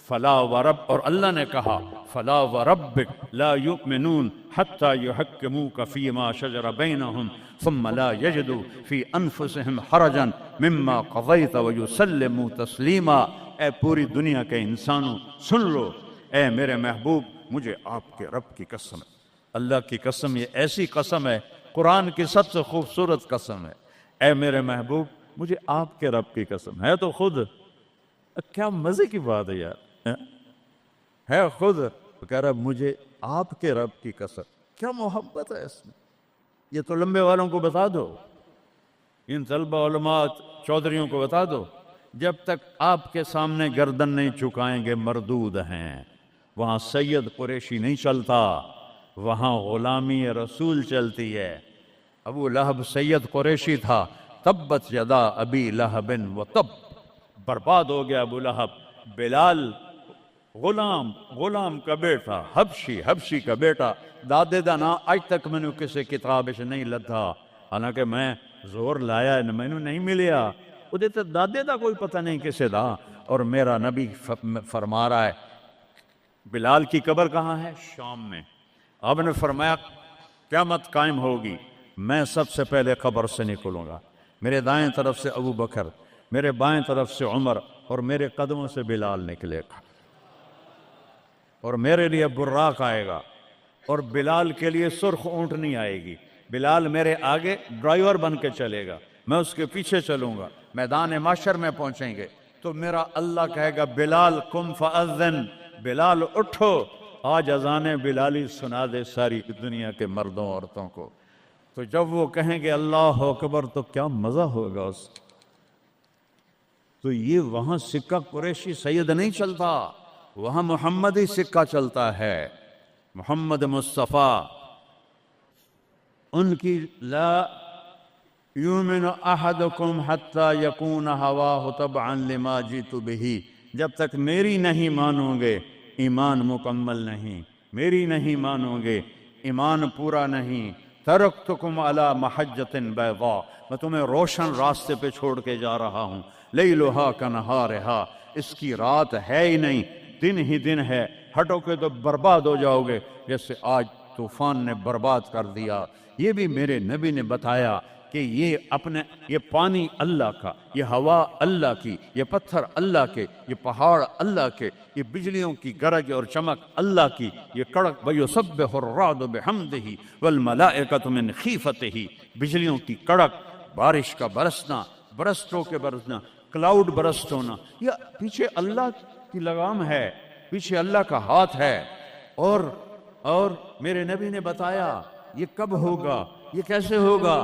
[SPEAKER 1] فلا ورب، اور اللہ نے کہا فلا وربک لا یؤمنون حتی یحکموک فیما شجر بینہم ثم لا یجدوا فی انفسہم حرجا مما قضیت ویسلموا تسلیما. اے پوری دنیا کے انسانوں سن لو، اے میرے محبوب مجھے آپ کے رب کی قسم ہے. اللہ کی قسم، یہ ایسی قسم ہے، قرآن کی سب سے خوبصورت قسم ہے. اے میرے محبوب مجھے آپ کے رب کی قسم ہے. تو خود کیا مزے کی بات ہے یار، ہے خود کہہ رہا مجھے آپ کے رب کی قسم. کیا محبت ہے اس میں. یہ تو لمبے والوں کو بتا دو، ان طلبہ علماء چودھریوں کو بتا دو، جب تک آپ کے سامنے گردن نہیں چکائیں گے مردود ہیں. وہاں سید قریشی نہیں چلتا، وہاں غلامی رسول چلتی ہے. ابو لہب سید قریشی تھا. تبت یدا ابی لہب و تب، برباد ہو گیا ابو لہب. بلال غلام کا بیٹا، حبشی کا بیٹا. دادے دا نا آج تک میں نے کسی کتاب سے نہیں لدھا، حالانکہ میں زور لایا میں نے نہیں ملیا. وہ دیتے دادے دا کوئی پتہ نہیں کسے دا. اور میرا نبی فرما رہا ہے بلال کی قبر کہاں ہے؟ شام میں. آپ نے فرمایا قیامت قائم ہوگی، میں سب سے پہلے قبر سے نکلوں گا. میرے دائیں طرف سے ابو بکر، میرے بائیں طرف سے عمر اور میرے قدموں سے بلال نکلے گا، اور میرے لیے براق آئے گا، اور بلال کے لیے سرخ اونٹنی آئے گی۔ بلال میرے آگے ڈرائیور بن کے چلے گا، میں اس کے پیچھے چلوں گا۔ میدان محشر میں پہنچیں گے تو میرا اللہ کہے گا بلال قم فاذن، بلال اٹھو، آج اذان بلالی سنا دے ساری دنیا کے مردوں عورتوں کو۔ تو جب وہ کہیں گے اللہ اکبر تو کیا مزہ ہوگا اس۔ تو یہ وہاں سکہ قریشی سید نہیں چلتا، وہاں محمدی سکہ چلتا ہے، محمد مصطفیٰ۔ ان کی لا یؤمن احدکم حتی یکون ہواہ تبعا لما جئت بہ، جب تک میری نہیں مانو گے ایمان مکمل نہیں، میری نہیں مانو گے ایمان پورا نہیں۔ ترکتکم علی محجۃ بیضاء، میں تمہیں روشن راستے پہ چھوڑ کے جا رہا ہوں، لیلھا کنہارھا، اس کی رات ہے ہی نہیں، دن ہی دن ہے، ہٹو کے تو برباد ہو جاؤ گے جیسے آج طوفان نے برباد کر دیا۔ یہ بھی میرے نبی نے بتایا کہ یہ پانی اللہ کا، یہ ہوا اللہ کی، یہ پتھر اللہ کے، یہ پہاڑ اللہ کے، یہ بجلیوں کی گرج اور چمک اللہ کی، یہ کڑک وَيُسَبِّحُ الرَّعْدُ بِحَمْدِهِ وَالْمَلَائِكَةُ مِنْ خِيفَتِهِ، بجلیوں کی کڑک، بارش کا برسنا، برسٹوں کے برسنا، کلاؤڈ برسٹ ہونا، یہ پیچھے اللہ کی لگام ہے، پیچھے اللہ کا ہاتھ ہے۔ اور میرے نبی نے بتایا یہ کب ہوگا، یہ کیسے ہوگا،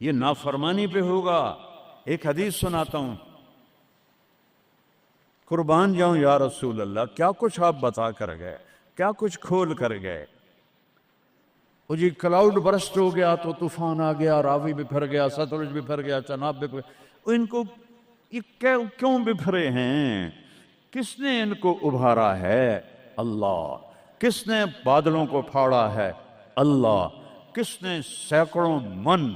[SPEAKER 1] یہ نافرمانی پہ ہوگا۔ ایک حدیث سناتا ہوں، قربان جاؤں یا رسول اللہ، کیا کچھ آپ بتا کر گئے، کیا کچھ کھول کر گئے۔ وہ جی کلاؤڈ برسٹ ہو گیا تو طوفان آ گیا، راوی بکھر گیا، ستلج بکھر گیا، چناب بکھر گیا، ان کو یہ کیوں بکھرے ہیں؟ کس نے ان کو ابھارا ہے؟ اللہ۔ کس نے بادلوں کو پھاڑا ہے؟ اللہ۔ کس نے سینکڑوں من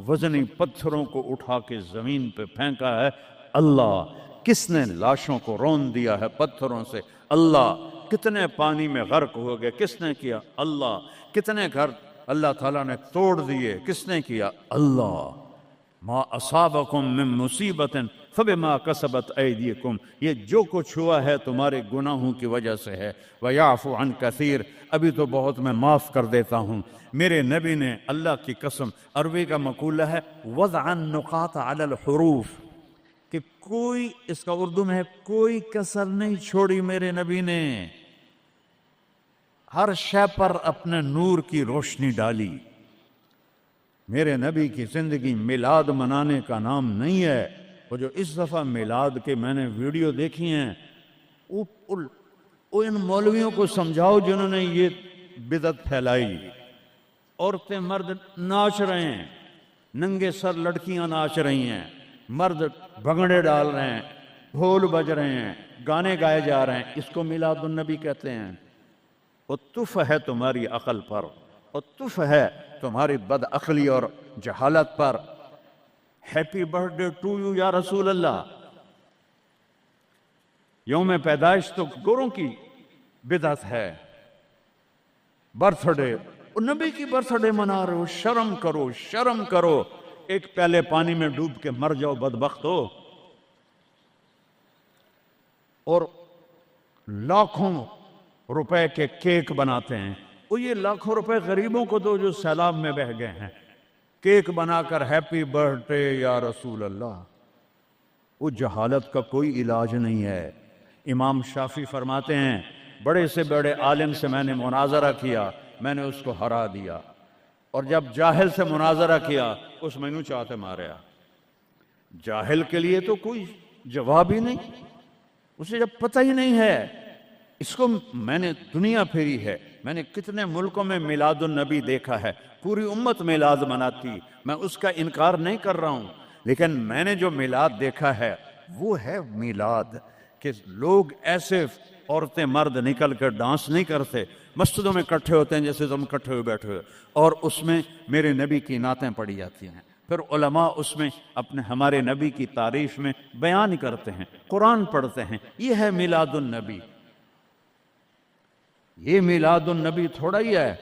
[SPEAKER 1] وزنی پتھروں کو اٹھا کے زمین پہ پھینکا ہے؟ اللہ۔ کس نے لاشوں کو رون دیا ہے پتھروں سے؟ اللہ۔ کتنے پانی میں غرق ہو گئے، کس نے کیا؟ اللہ۔ کتنے گھر اللہ تعالیٰ نے توڑ دیے، کس نے کیا؟ اللہ۔ ما اصابکم من مصیبت فبما کسبت ایدیکم، یہ جو کچھ ہوا ہے تمہارے گناہوں کی وجہ سے ہے۔ ویعفو عن کثیر، ابھی تو بہت میں معاف کر دیتا ہوں۔ میرے نبی نے اللہ کی قسم، عربی کا مقولہ ہے وضع النقاط علی الحروف، کہ کوئی، اس کا اردو میں ہے کوئی کسر نہیں چھوڑی میرے نبی نے، ہر شے پر اپنے نور کی روشنی ڈالی۔ میرے نبی کی زندگی میلاد منانے کا نام نہیں ہے۔ وہ جو اس دفعہ میلاد کے میں نے ویڈیو دیکھی ہیں، ان مولویوں کو سمجھاؤ جنہوں نے یہ بدعت پھیلائی۔ عورتیں مرد ناچ رہے ہیں، ننگے سر لڑکیاں ناچ رہی ہیں، مرد بھنگڑے ڈال رہے ہیں، ڈھول بج رہے ہیں، گانے گائے جا رہے ہیں، اس کو میلاد النبی کہتے ہیں۔ وہ تف ہے تمہاری عقل پر، اور تف ہے تمہاری بد عقلی اور جہالت پر۔ ہیپی برتھ ڈے ٹو یو یا رسول اللہ، یوم پیدائش تو گوروں کی بدعت ہے۔ برتھ ڈے، نبی کی برتھ ڈے منا رہے ہو، شرم کرو، شرم کرو۔ ایک پیالے پانی میں ڈوب کے مر جاؤ بدبخت ہو۔ اور لاکھوں روپے کے کیک بناتے ہیں، وہ یہ لاکھوں روپے غریبوں کو دو جو سیلاب میں بہہ گئے ہیں، کیک بنا کر ہیپی برتھ ڈے یا رسول اللہ۔ وہ جہالت کا کوئی علاج نہیں ہے۔ امام شافعی فرماتے ہیں بڑے سے بڑے عالم سے میں نے مناظرہ کیا، میں نے اس کو ہرا دیا، اور جب جاہل سے مناظرہ کیا اس میں نو چاہتے ماریا۔ جاہل کے لیے تو کوئی جواب ہی نہیں، اسے جب پتہ ہی نہیں ہے۔ اس کو میں نے دنیا پھیری ہے، میں نے کتنے ملکوں میں میلاد النبی دیکھا ہے، پوری امت میلاد مناتی، میں اس کا انکار نہیں کر رہا ہوں، لیکن میں نے جو میلاد دیکھا ہے وہ ہے میلاد کہ لوگ ایسے، عورتیں مرد نکل کر ڈانس نہیں کرتے، مسجدوں میں کٹھے ہوتے ہیں جیسے تم کٹھے ہوئے بیٹھے ہوئے، اور اس میں میرے نبی کی نعتیں پڑھی جاتی ہیں، پھر علماء اس میں اپنے ہمارے نبی کی تعریف میں بیان کرتے ہیں، قرآن پڑھتے ہیں۔ یہ ہے میلاد النبی۔ یہ میلاد النبی تھوڑا ہی ہے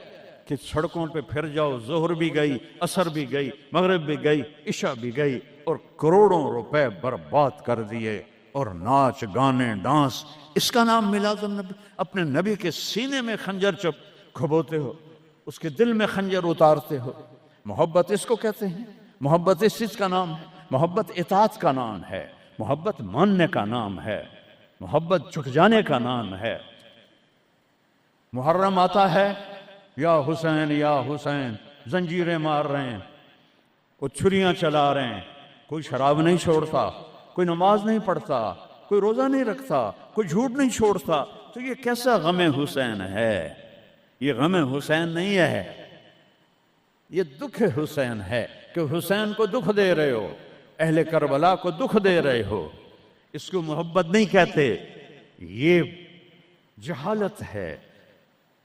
[SPEAKER 1] کہ سڑکوں پہ پھر جاؤ، ظہر بھی گئی، عصر بھی گئی، مغرب بھی گئی، عشاء بھی گئی، اور کروڑوں روپے برباد کر دیے، اور ناچ گانے ڈانس، اس کا نام میلاد النبی؟ اپنے نبی کے سینے میں خنجر کھبوتے ہو، اس کے دل میں خنجر اتارتے ہو۔ محبت اس کو کہتے ہیں، محبت اس چیز کا نام ہے، محبت اطاعت کا نام ہے، محبت ماننے کا نام ہے، محبت جھک جانے کا نام ہے۔ محرم آتا ہے، یا حسین یا حسین، زنجیریں مار رہے ہیں، وہ چھریاں چلا رہے ہیں، کوئی شراب نہیں چھوڑتا، کوئی نماز نہیں پڑھتا، کوئی روزہ نہیں رکھتا، کوئی جھوٹ نہیں چھوڑتا، تو یہ کیسا غم حسین ہے؟ یہ غم حسین نہیں ہے، یہ دکھ حسین ہے، کہ حسین کو دکھ دے رہے ہو، اہل کربلا کو دکھ دے رہے ہو۔ اس کو محبت نہیں کہتے، یہ جہالت ہے،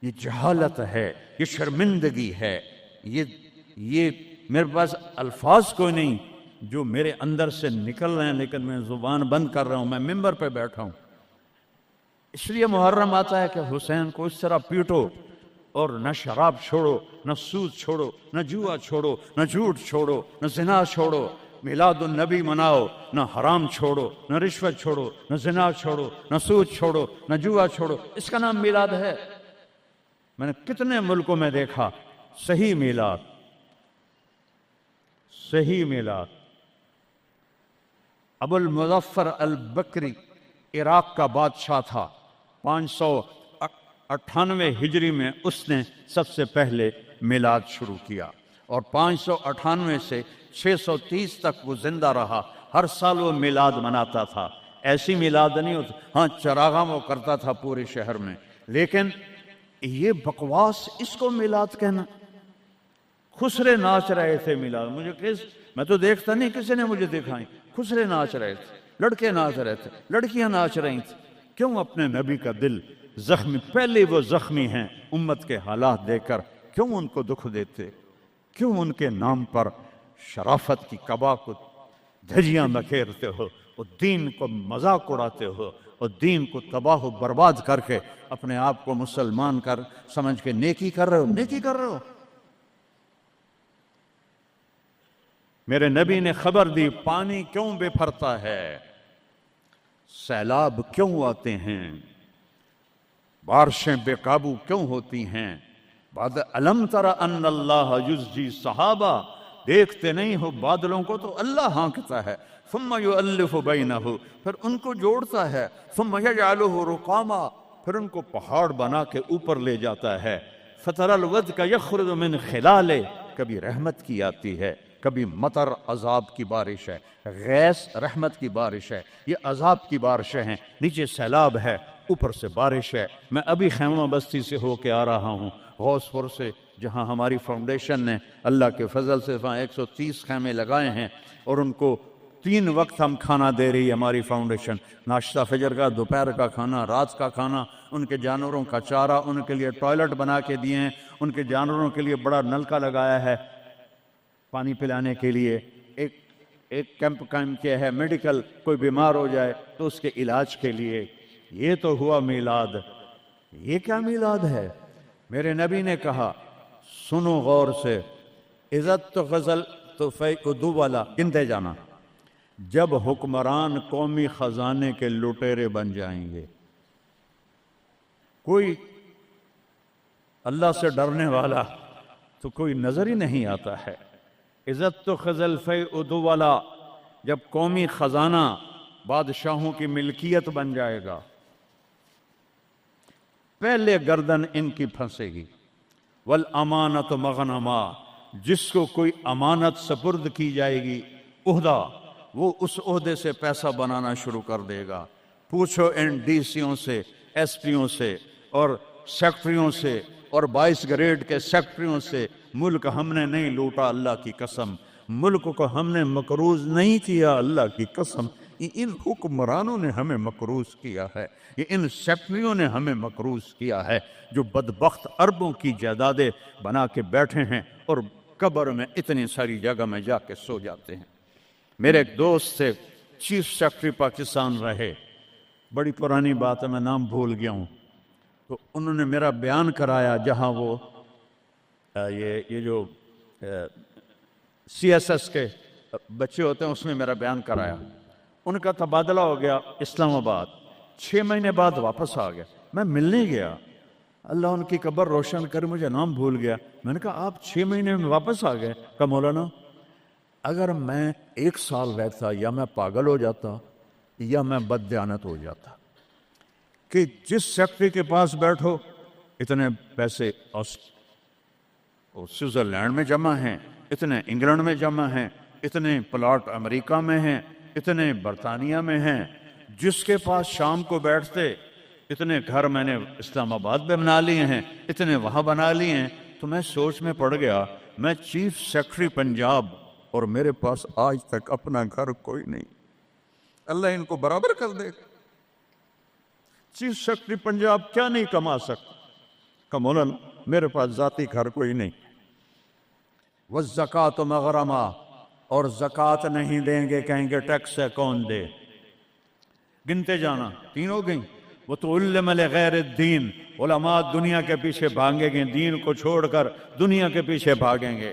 [SPEAKER 1] یہ جہالت ہے، یہ شرمندگی ہے، یہ میرے پاس الفاظ کوئی نہیں جو میرے اندر سے نکل رہے ہیں، لیکن میں زبان بند کر رہا ہوں، میں ممبر پہ بیٹھا ہوں۔ اس لیے محرم آتا ہے کہ حسین کو اس طرح پیٹو، اور نہ شراب چھوڑو، نہ سود چھوڑو، نہ جوا چھوڑو، نہ جھوٹ چھوڑو، نہ زنا چھوڑو، میلاد النبی مناؤ، نہ حرام چھوڑو، نہ رشوت چھوڑو، نہ زنا چھوڑو، نہ سود چھوڑو، نہ جوا چھوڑو۔ اس کا نام میلاد ہے۔ میں نے کتنے ملکوں میں دیکھا صحیح میلاد، صحیح میلاد۔ ابو المظفر البکری عراق کا بادشاہ تھا، 598 ہجری میں اس نے سب سے پہلے میلاد شروع کیا، اور 598 سے 630 تک وہ زندہ رہا۔ ہر سال وہ میلاد مناتا تھا، ایسی میلاد نہیں ہوتا، ہاں چراغاں وہ کرتا تھا پورے شہر میں، لیکن یہ بکواس، اس کو میلاد کہنا۔ خسرے ناچ رہے تھے میلاد، میں تو دیکھتا نہیں، کسی نے مجھے دکھائی، خسرے ناچ رہے تھے، لڑکے ناچ رہے تھے، لڑکیاں ناچ رہی تھیں۔ کیوں اپنے نبی کا دل زخمی، پہلے وہ زخمی ہیں امت کے حالات دیکھ کر، کیوں ان کو دکھ دیتے؟ کیوں ان کے نام پر شرافت کی قبا کو دھجیاں بکھیرتے ہو، اور دین کو مذاق اڑاتے ہو، اور دین کو تباہ و برباد کر کے اپنے آپ کو مسلمان کر سمجھ کے نیکی کر رہے ہو؟ نیکی کر رہے ہو۔ میرے نبی نے خبر دی، پانی کیوں بے پھرتا ہے، سیلاب کیوں آتے ہیں، بارشیں بے قابو کیوں ہوتی ہیں۔ بعد علم تر ان اللہ یزجی صحابہ، دیکھتے نہیں ہو بادلوں کو تو اللہ ہانکتا ہے، ثم یؤلف بینہ، پھر ان کو جوڑتا ہے، ثم یجعلہ رقاما، پھر ان کو پہاڑ بنا کے اوپر لے جاتا ہے۔ فتر الودق یخرج من خلالہ، کبھی رحمت کی آتی ہے، کبھی مطر عذاب کی بارش ہے، غیث رحمت کی بارش ہے، یہ عذاب کی بارشیں ہیں، نیچے سیلاب ہے، اوپر سے بارش ہے۔ میں ابھی خیمہ بستی سے ہو کے آ رہا ہوں، غوث پور سے، جہاں ہماری فاؤنڈیشن نے اللہ کے فضل سے وہاں 130 خیمے لگائے ہیں، اور ان کو 3 وقت ہم کھانا دے رہی ہے ہماری فاؤنڈیشن، ناشتہ فجر کا، دوپہر کا کھانا، رات کا کھانا، ان کے جانوروں کا چارہ، ان کے لیے ٹوائلٹ بنا کے دیے ہیں، ان کے جانوروں کے لیے بڑا نلکا لگایا ہے پانی پلانے کے لیے، ایک کیمپ قائم کیا ہے، میڈیکل، کوئی بیمار ہو جائے تو اس کے علاج کے لیے۔ یہ تو ہوا میلاد۔ یہ کیا میلاد ہے؟ میرے نبی نے کہا، سنو غور سے، عزت تو غزل تو فیعدو والا، گنتے جانا، جب حکمران قومی خزانے کے لٹیرے بن جائیں گے، کوئی اللہ سے ڈرنے والا تو کوئی نظر ہی نہیں آتا ہے۔ عزت تو خزل فیعدو والا، جب قومی خزانہ بادشاہوں کی ملکیت بن جائے گا، پہلے گردن ان کی پھنسے گی۔ والامانت مغنما، جس کو کوئی امانت سپرد کی جائے گی، عہدہ، وہ اس عہدے سے پیسہ بنانا شروع کر دے گا۔ پوچھو ان ڈی سیوں سے، ایس پیوں سے، اور سیکٹریوں سے، اور 22 گریڈ کے سیکٹریوں سے، ملک ہم نے نہیں لوٹا اللہ کی قسم، ملک کو ہم نے مقروض نہیں کیا اللہ کی قسم، یہ ان حکمرانوں نے ہمیں مقروض کیا ہے، یہ ان سیکٹریوں نے ہمیں مقروض کیا ہے، جو بدبخت اربوں کی جائیدادیں بنا کے بیٹھے ہیں اور قبر میں اتنی ساری جگہ میں جا کے سو جاتے ہیں۔ میرے ایک دوست سے چیف سیکرٹری پاکستان رہے، بڑی پرانی بات ہے، میں نام بھول گیا ہوں، تو انہوں نے میرا بیان کرایا جہاں وہ یہ جو سی ایس ایس کے بچے ہوتے ہیں، اس میں میرا بیان کرایا. ان کا تبادلہ ہو گیا اسلام آباد، 6 مہینے بعد واپس آ گیا. میں ملنے گیا، اللہ ان کی قبر روشن کر، مجھے نام بھول گیا. میں نے کہا آپ 6 مہینے میں واپس آ گئے؟ کہا مولانا اگر میں 1 سال رہتا یا میں پاگل ہو جاتا یا میں بددیانت ہو جاتا. کہ جس سیکٹری کے پاس بیٹھو اتنے پیسے سوئٹزرلینڈ میں جمع ہیں، اتنے انگلینڈ میں جمع ہیں، اتنے پلاٹ امریکہ میں ہیں، اتنے برطانیہ میں ہیں. جس کے پاس شام کو بیٹھتے اتنے گھر میں نے اسلام آباد میں بنا لیے ہیں، اتنے وہاں بنا لیے ہیں. تو میں سوچ میں پڑ گیا، میں چیف سیکرٹری پنجاب اور میرے پاس آج تک اپنا گھر کوئی نہیں. اللہ ان کو برابر کر دے. چیف سیکرٹری پنجاب کیا نہیں کما سکتا؟ کہ مولانا میرے پاس ذاتی گھر کوئی نہیں. والزکاۃ مغرمہ، اور زکوٰۃ نہیں دیں گے، کہیں گے ٹیکس ہے کون دے. گنتے جانا، 3 ہو گئیں. وَتُعَلِّمَ لِغَيْرِ الدِّينِ، علماء دنیا کے پیچھے بھاگیں گے، دین کو چھوڑ کر دنیا کے پیچھے بھاگیں گے،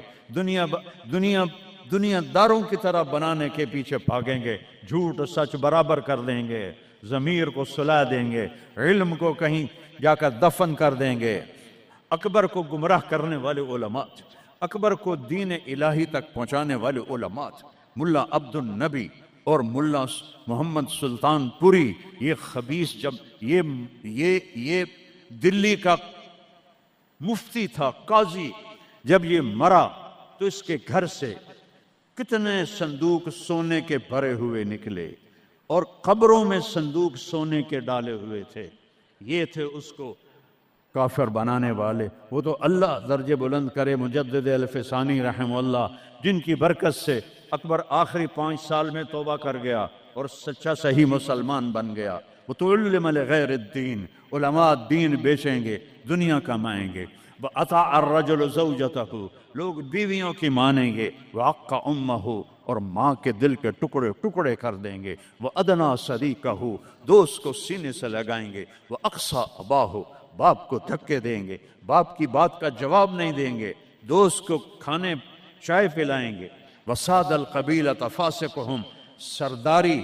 [SPEAKER 1] دنیا داروں کی طرح بنانے کے پیچھے بھاگیں گے، جھوٹ سچ برابر کر دیں گے، ضمیر کو سلا دیں گے، علم کو کہیں جا کر دفن کر دیں گے. اکبر کو گمراہ کرنے والے علماء، اکبر کو دین الہی تک پہنچانے والے علماء، ملا عبد النبی اور ملا محمد سلطان پوری، یہ خبیث، جب یہ دلی کا مفتی تھا، قاضی، جب یہ مرا تو اس کے گھر سے کتنے صندوق سونے کے بھرے ہوئے نکلے اور قبروں میں صندوق سونے کے ڈالے ہوئے تھے. یہ تھے اس کو کافر بنانے والے. وہ تو اللہ درجے بلند کرے مجدد الفسانی رحمہ اللہ، جن کی برکت سے اکبر آخری 5 سال میں توبہ کر گیا اور سچا صحیح مسلمان بن گیا. وَتُعَلِّمَ لِغَيْرِ الدِّينِ، علماء دین بیچیں گے، دنیا کمائیں گے. وَأَطَاعَ الرَّجُلُ زَوْجَتَهُ، لوگ بیویوں کی مانیں گے. وَعَقَّ أُمَّهُ، اور ماں کے دل کے ٹکڑے ٹکڑے کر دیں گے. وَأَدْنَا صَدِيقَهُ، دوست کو سینے سے لگائیں گے. وَأَقْصَى أَبَاهُ، باپ کو دھکے دیں گے، باپ کی بات کا جواب نہیں دیں گے. دوست کو کھانے چائے پلائیں گے. وَسَادَ الْقَبِيلَةَ فَاسِقُهُمْ، سرداری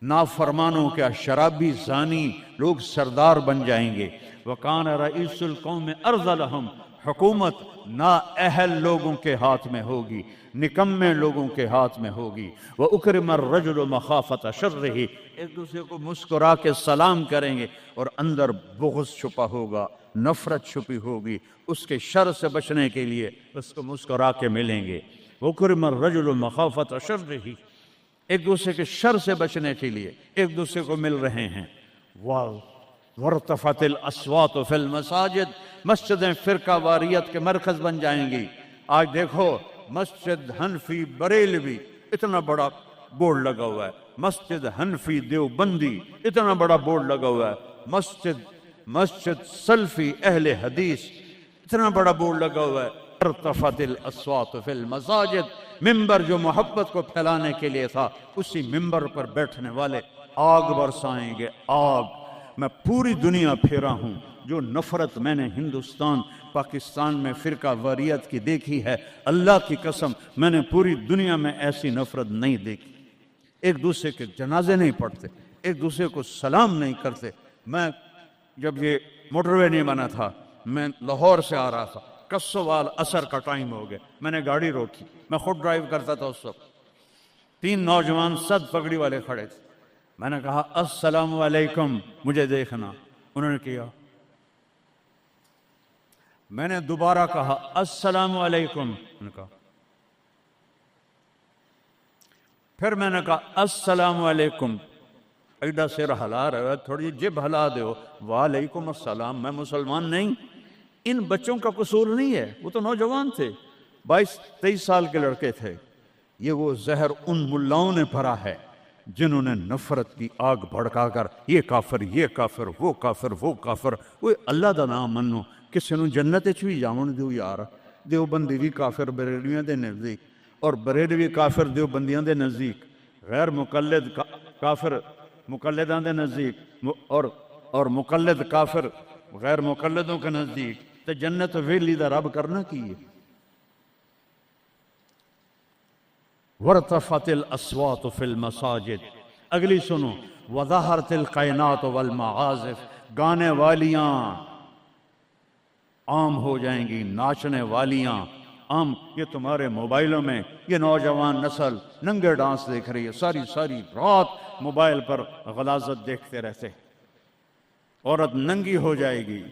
[SPEAKER 1] نافرمانوں کا، شرابی زانی لوگ سردار بن جائیں گے. وَكَانَ رَئِيسُ الْقَوْمِ أَرْذَلَهُمْ، حکومت نااہل لوگوں کے ہاتھ میں ہوگی، نکمے لوگوں کے ہاتھ میں ہوگی. وَأُكْرِمَ الرَّجُلُ مَخَافَةَ شَرِّهِ، ایک دوسرے کو مسکرا کے سلام کریں گے اور اندر بغض چھپا ہوگا، نفرت چھپی ہوگی. اس کے شر سے بچنے کے لیے اس کو مسکرا کے ملیں گے. وَأُكْرِمَ الرَّجُلُ مَخَافَةَ شَرِّهِ، ایک دوسرے کے شر سے بچنے کے لیے ایک دوسرے کو مل رہے ہیں. وَارْتَفَعَتِ الْأَصْوَاتُ فِي الْمَسَاجِدِ، مسجدیں فرقہ واریت کے مرکز بن جائیں گی. آج دیکھو مسجد حنفی بریلوی اتنا بڑا بورڈ لگا ہوا ہے، مسجد حنفی دیوبندی اتنا بڑا بورڈ لگا ہوا ہے، مسجد سلفی اہل حدیث اتنا بڑا بورڈ لگا ہوا ہے. ارتفعت الاصوات فی المساجد، ممبر جو محبت کو پھیلانے کے لیے تھا، اسی ممبر پر بیٹھنے والے آگ برسائیں گے. آگ، میں پوری دنیا پھیرا ہوں، جو نفرت میں نے ہندوستان پاکستان میں فرقہ واریت کی دیکھی ہے، اللہ کی قسم میں نے پوری دنیا میں ایسی نفرت نہیں دیکھی. ایک دوسرے کے جنازے نہیں پڑھتے، ایک دوسرے کو سلام نہیں کرتے. میں جب یہ موٹر وے نہیں بنا تھا، میں لاہور سے آ رہا تھا، کسوال عصر کا ٹائم ہو گیا، میں نے گاڑی روکی، میں خود ڈرائیو کرتا تھا اس وقت. 3 نوجوان سد پگڑی والے کھڑے تھے. میں نے کہا السلام علیکم، مجھے دیکھنا. انہوں نے کیا. میں نے دوبارہ کہا السلام علیکم، انہوں نے کہا. پھر میں نے کہا السلام علیکم. ایڈا سر ہلا رہے ہو، تھوڑی جب ہلا دے ہو، وعلیکم السلام. میں مسلمان نہیں. ان بچوں کا قصور نہیں ہے، وہ تو نوجوان تھے، 22-23 سال کے لڑکے تھے. یہ وہ زہر ان ملاؤں نے بھرا ہے جنہوں نے نفرت کی آگ بھڑکا کر یہ کافر، یہ کافر، وہ کافر، وہ کافر. وہ اللہ دا نام منو، کسی نو جنت وچ بھی جاون دیو یار. دیوبندی بھی کافر بریلویاں دے نزدیک، اور بریلوی کافر دیوبندیاں دے نزدیک، غیر مقلد کافر مقلداں دے نزدیک، اور مقلد کافر غیر مقلدوں کے نزدیک. تے جنت ویلی دا رب کرنا کی ہے؟ ورتفت الاسوات فی المساجد، اگلی سنو، وظہرت القینات والمعازف، گانے والیاں عام ہو جائیں گی، ناچنے والیاں عام۔ یہ تمہارے موبائلوں میں یہ نوجوان نسل ننگے ڈانس دیکھ رہی ہے، ساری ساری رات موبائل پر غلاظت دیکھتے رہتے۔ عورت ننگی ہو جائے گی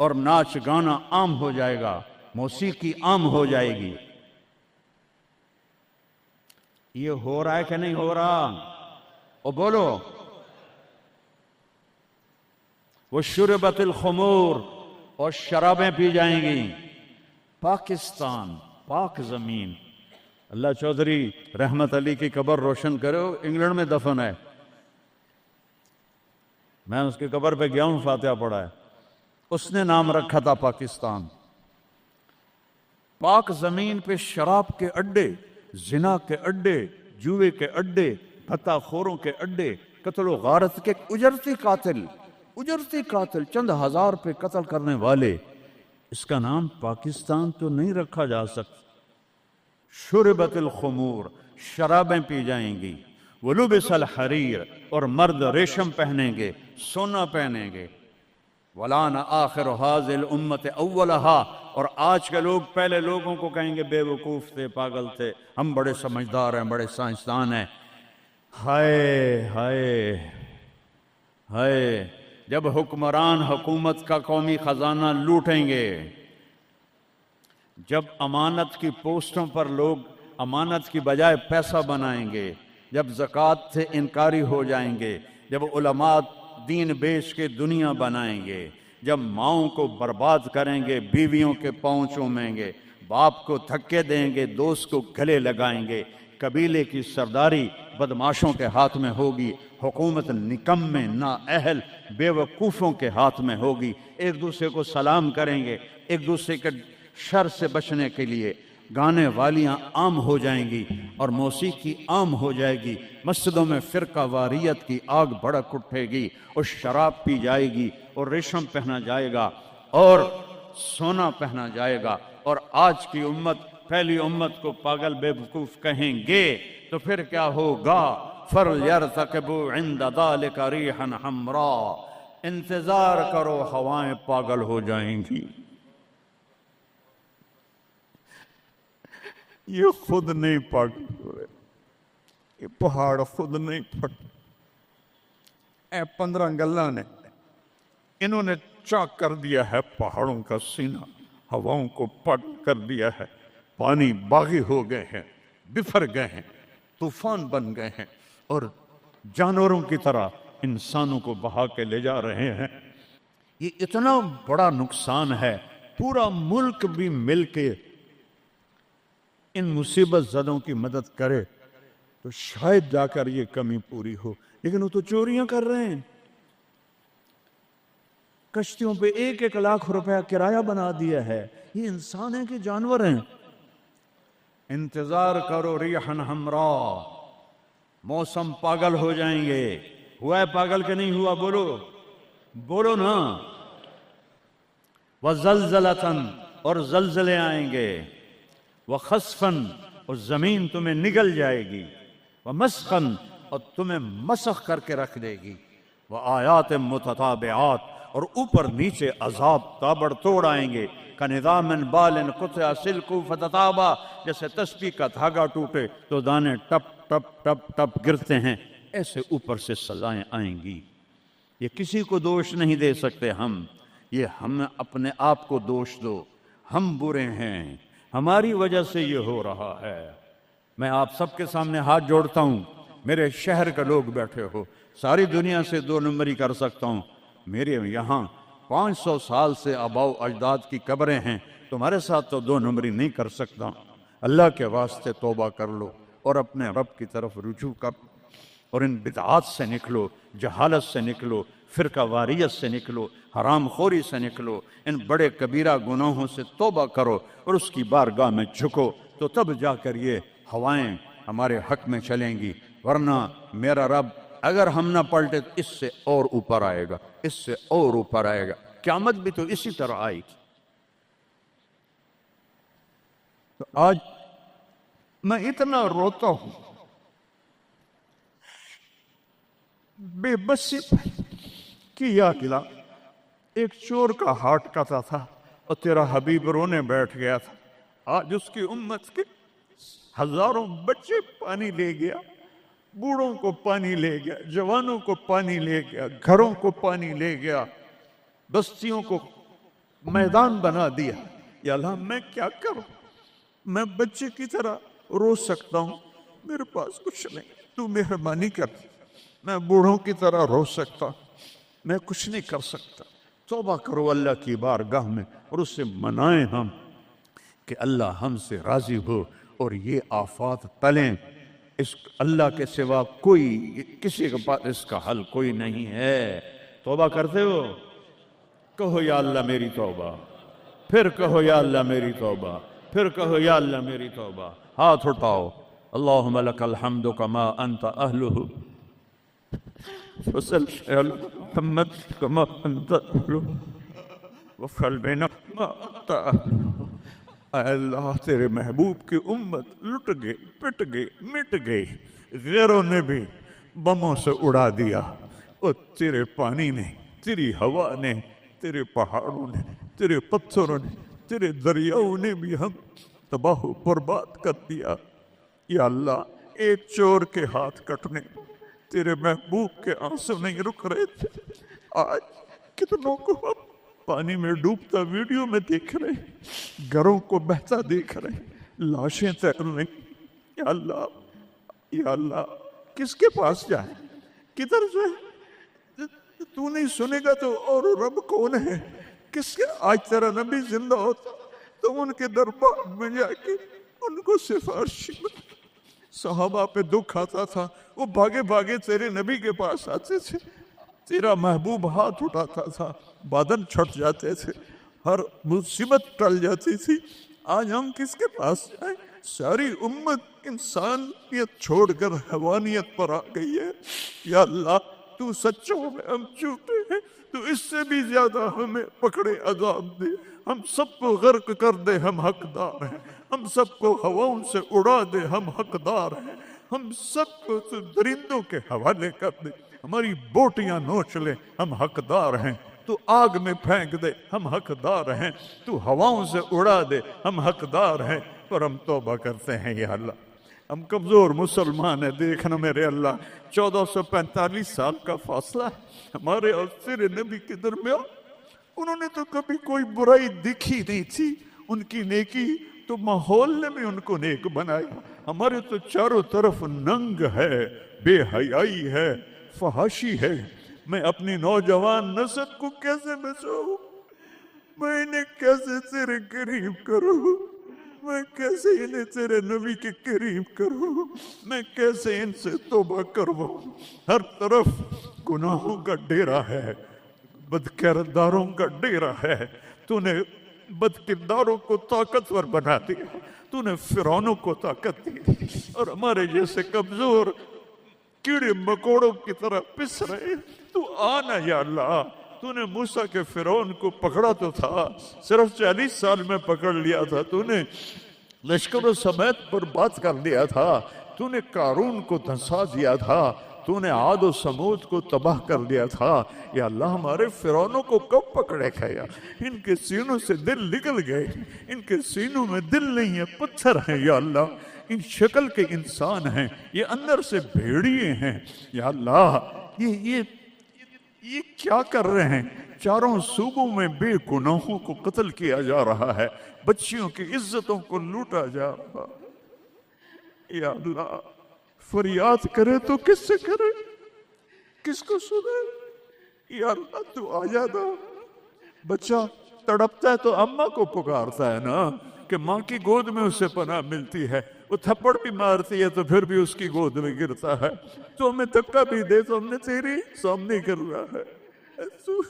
[SPEAKER 1] اور ناچ گانا عام ہو جائے گا، موسیقی عام ہو جائے گی۔ یہ ہو رہا ہے کہ نہیں ہو رہا؟ او بولو۔ وشربت الخمور، اور شرابیں پی جائیں گی۔ پاکستان، پاک زمین، اللہ چودھری رحمت علی کی قبر روشن کرو، انگلینڈ میں دفن ہے، میں اس کی قبر پہ گیا ہوں، فاتحہ پڑھا ہے، اس نے نام رکھا تھا پاکستان۔ پاک زمین پہ شراب کے اڈے، زنا کے اڈے، جوئے کے اڈے، بھتہ خوروں کے اڈے، قتل و غارت کے اجرتی قاتل چند ہزار پہ قتل کرنے والے، اس کا نام پاکستان تو نہیں رکھا جا سکتا۔ شربت الخمور، شرابیں پی جائیں گی۔ ولبس الحریر، اور مرد ریشم پہنیں گے، سونا پہنیں گے۔ ولان آخر هذه الامت اولها، اور آج کے لوگ پہلے لوگوں کو کہیں گے بے وقوف تھے، پاگل تھے، ہم بڑے سمجھدار ہیں، بڑے سائنسدان ہیں۔ ہائے ہائے ہائے، جب حکمران حکومت کا قومی خزانہ لوٹیں گے، جب امانت کی پوسٹوں پر لوگ امانت کی بجائے پیسہ بنائیں گے، جب زکوٰۃ سے انکاری ہو جائیں گے، جب علماء دین بیچ کے دنیا بنائیں گے، جب ماؤں کو برباد کریں گے، بیویوں کے پاؤں چومیں گے، باپ کو دھکے دیں گے، دوست کو گلے لگائیں گے، قبیلے کی سرداری بدماشوں کے ہاتھ میں ہوگی، حکومت نکمے نااہل بے وقوفوں کے ہاتھ میں ہوگی، ایک دوسرے کو سلام کریں گے، ایک دوسرے کے شر سے بچنے کے لیے گانے والیاں عام ہو جائیں گی اور موسیقی عام ہو جائے گی، مسجدوں میں فرقہ واریت کی آگ بھڑک اٹھے گی، اور شراب پی جائے گی، اور ریشم پہنا جائے گا، اور سونا پہنا جائے گا، اور آج کی امت پہلی امت کو پاگل بے وقوف کہیں گے، تو پھر کیا ہوگا؟ فَلْيَرْتَقِبُوا عِنْدَ ذَلِكَ رِيحًا حَمْرَاءَ، انتظار کرو، ہوائیں پاگل ہو جائیں گی۔ یہ خود نہیں پاگل ہو رہے، یہ پہاڑ خود نہیں پھٹ، اے 15 گلہ نے انہوں نے چاک کر دیا ہے پہاڑوں کا سینہ، ہواؤں کو پٹ کر دیا ہے، پانی باغی ہو گئے ہیں، بفر گئے ہیں، طوفان بن گئے ہیں، اور جانوروں کی طرح انسانوں کو بہا کے لے جا رہے ہیں۔ یہ اتنا بڑا نقصان ہے، پورا ملک بھی مل کے ان مصیبت زدوں کی مدد کرے تو شاید جا کر یہ کمی پوری ہو، لیکن وہ تو چوریاں کر رہے ہیں، کشتیوں پہ 1-1 لاکھ روپیہ کرایہ بنا دیا ہے۔ یہ انسان ہیں کہ جانور ہیں؟ انتظار کرو ریحًا حمراء، موسم پاگل ہو جائیں گے۔ ہوا ہے پاگل کہ نہیں ہوا؟ بولو بولو نا۔ وزلزلتاً، اور زلزلے آئیں گے، وخسفاً، اور زمین تمہیں نگل جائے گی، ومسخاً، اور تمہیں مسخ کر کے رکھ دے گی، وآیات متتابعات، اور اوپر نیچے عذاب تابڑ توڑ آئیں گے، کَنِظَامٍ بَالٍ قُطِعَ سِلْكُ فَتَتَابَا، جیسے تسبیح کا دھاگا ٹوٹے تو دانے ٹپ ٹپ ٹپ ٹپ گرتے ہیں، ایسے اوپر سے سزائیں آئیں گی۔ یہ کسی کو دوش نہیں دے سکتے ہم، یہ ہم اپنے آپ کو دوش دو، ہم برے ہیں، ہماری وجہ سے یہ ہو رہا ہے۔ میں آپ سب کے سامنے ہاتھ جوڑتا ہوں، میرے شہر کے لوگ بیٹھے ہو، ساری دنیا سے 2 نمبری کر سکتا ہوں، میرے یہاں 500 سال سے آباؤ اجداد کی قبریں ہیں، تمہارے ساتھ تو 2 نمبری نہیں کر سکتا۔ اللہ کے واسطے توبہ کر لو اور اپنے رب کی طرف رجوع کر، اور ان بدعات سے نکلو، جہالت سے نکلو، فرقہ واریت سے نکلو، حرام خوری سے نکلو، ان بڑے کبیرہ گناہوں سے توبہ کرو اور اس کی بارگاہ میں جھکو، تو تب جا کر یہ ہوائیں ہمارے حق میں چلیں گی، ورنہ میرا رب اگر ہم نہ پلٹے تو اس سے اور اوپر آئے گا، اس سے اور اوپر آئے گا، قیامت بھی تو اسی طرح آئے گی۔ تو آج
[SPEAKER 2] میں اتنا روتا ہوں، بے بسی کی یا گلا۔ ایک چور کا ہارٹ کاتا تھا اور تیرا حبیب رونے بیٹھ گیا تھا۔ آج اس کی امت کے ہزاروں بچے پانی لے گیا، بوڑھوں کو پانی لے گیا، جوانوں کو پانی لے گیا، گھروں کو پانی لے گیا، بستیوں کو میدان بنا دیا۔ یا اللہ میں کیا کروں؟ میں بچے کی طرح رو سکتا ہوں، میرے پاس کچھ نہیں، تو مہربانی کر۔ میں بوڑھوں کی طرح رو سکتا ہوں، میں کچھ نہیں کر سکتا۔ توبہ کرو اللہ کی بارگاہ میں اور اس سے منائیں ہم کہ اللہ ہم سے راضی ہو اور یہ آفات ٹلیں۔ اس اللہ کے سوا کوئی، کسی کے پاس اس کا حل کوئی نہیں ہے۔ توبہ کرتے ہو؟ کہو یا اللہ میری توبہ، پھر کہو یا اللہ میری توبہ، پھر کہو یا اللہ میری توبہ۔ ہاتھ اٹھاؤ۔ اللہم لک الحمد کما انت اہلہ وصلی علی محمد کما انت اہلہ وفعل بنا ما انت اہلہ۔ اے اللہ تیرے محبوب کی امت لٹ گئی، پٹ گئی، مٹ گئی، غیروں نے بھی بموں سے اڑا دیا، اور تیرے پانی نے، تیری ہوا نے، تیرے پہاڑوں نے، تیرے پتھروں نے، تیرے دریاؤں نے بھی ہم تباہ و برباد کر دیا۔ یا اللہ ایک چور کے ہاتھ کٹنے تیرے محبوب کے آنسو نہیں رک رہے تھے، آج کتنوں کو ہم پانی میں ڈوبتا ویڈیو میں دیکھ رہے ہیں، گھروں کو بہتا دیکھ رہے ہیں، لاشیں تیر رہی۔ یا اللہ، یا اللہ کس کے پاس جائیں، کدھر جائیں؟ تو نہیں سنے گا تو اور رب کون ہے؟ کس کے؟ آج تیرا نبی زندہ ہوتا تو ان کے دربار میں جا کے ان کو سفارش۔ صحابہ پہ دکھ آتا تھا، وہ بھاگے بھاگے تیرے نبی کے پاس آتے تھے، تیرا محبوب ہاتھ اٹھاتا تھا، بادل چھٹ جاتے تھے، ہر مصیبت ٹل جاتی تھی۔ آج ہم کس کے پاس جائیں؟ ساری امت انسانیت چھوڑ کر حیوانیت پر آ گئی ہے۔ یا اللہ تو سچوں میں ہم جھوٹے ہیں، تو اس سے بھی زیادہ ہمیں پکڑے عذاب دے، ہم سب کو غرق کر دے، ہم حقدار ہیں، ہم سب کو ہواؤں سے اڑا دے، ہم حقدار ہیں، ہم سب کو تو درندوں کے حوالے کر دے، ہماری بوٹیاں نوچ لے، ہم حقدار ہیں، تو آگ میں پھینک دے، ہم حقدار ہیں، تو ہواؤں سے اڑا دے، ہم حقدار ہیں۔ پر ہم توبہ کرتے ہیں یا اللہ، ہم کمزور مسلمان ہیں، دیکھنا میرے اللہ 1445 سال کا فاصلہ ہے ہمارے اور تیرے نبی کے درمیان۔ انہوں نے تو کبھی کوئی برائی دکھی نہیں تھی، ان کی نیکی تو ماحول نے بھی ان کو نیک بنایا۔ ہمارے تو چاروں طرف ننگ ہے، بے حیائی ہے، فحاشی ہے۔ میں اپنی نوجوان نسل کو کیسے بچاؤں؟ میں انہیں کیسے تیرے قریب کروں؟ میں کیسے انہیں تیرے نبی کے قریب کروں؟ میں کیسے ان سے توبہ کروں؟ ہر طرف گناہوں کا ڈیرا ہے، بد کرداروں کا ڈیرا ہے۔ تو نے بد کرداروں کو طاقتور بنا دیا، تو نے فرعونوں کو طاقت دی، اور ہمارے جیسے کمزور کیڑے مکوڑوں کی طرح پس رہے۔ تو آنا یا اللہ، تو نے موسیٰ کے فرعون کو پکڑا تو تھا، صرف 40 سال میں پکڑ لیا تھا، تو نے لشکروں سمیت برباد کر دیا تھا، تو نے قارون کو دھنسا دیا تھا، تو نے عاد و سمود کو تباہ کر دیا تھا۔ یا اللہ ہمارے فرعونوں کو کب پکڑے گیا؟ ان کے سینوں سے دل نکل گئے، ان کے سینوں میں دل نہیں ہے، پتھر ہیں یا اللہ، ان شکل کے انسان ہیں، یہ اندر سے بھیڑیے ہیں۔ یا اللہ یہ کیا کر رہے ہیں؟ چاروں صوبوں میں بے گناہوں کو قتل کیا جا رہا ہے، بچیوں کی عزتوں کو لوٹا جا رہا ہے۔ یا اللہ فریاد کرے تو کس سے کرے، کس کو سنے؟ یا اللہ تو آ جانا۔ بچہ تڑپتا ہے تو اماں کو پکارتا ہے نا، کہ ماں کی گود میں اسے پناہ ملتی ہے، وہ تھپڑ بھی مارتی ہے تو پھر بھی اس کی گود میں گرتا ہے، تو ہمیں دھکا بھی دے تو ہم نے تیری سامنے کر رہا ہے، تو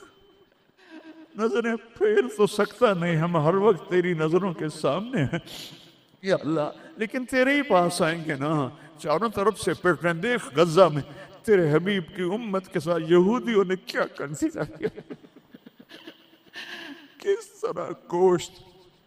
[SPEAKER 2] نظریں پھیر تو سکتا نہیں، ہم ہر وقت تیری نظروں کے سامنے ہیں یا اللہ، لیکن تیرے ہی پاس آئیں گے نا۔ چاروں طرف سے پٹ رہے ہیں، دیکھ غزہ میں تیرے حبیب کی امت کے ساتھ یہودیوں نے کیا کنسیڈر کیا، کس طرح گوشت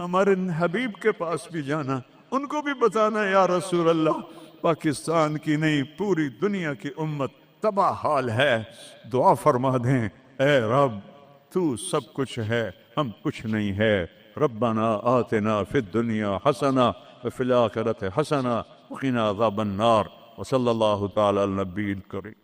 [SPEAKER 1] ہمارے حبیب کے پاس بھی جانا، ان کو بھی بتانا یا رسول اللہ پاکستان کی نہیں پوری دنیا کی امت تباہ حال ہے، دعا فرما دیں اے رب تو سب کچھ ہے ہم کچھ نہیں ہے، ربنا آتنا فی الدنیا حسنہ وفی الآخرۃ حسنہ وقنا عذاب النار، وصلی اللہ تعالی علی النبی الکریم۔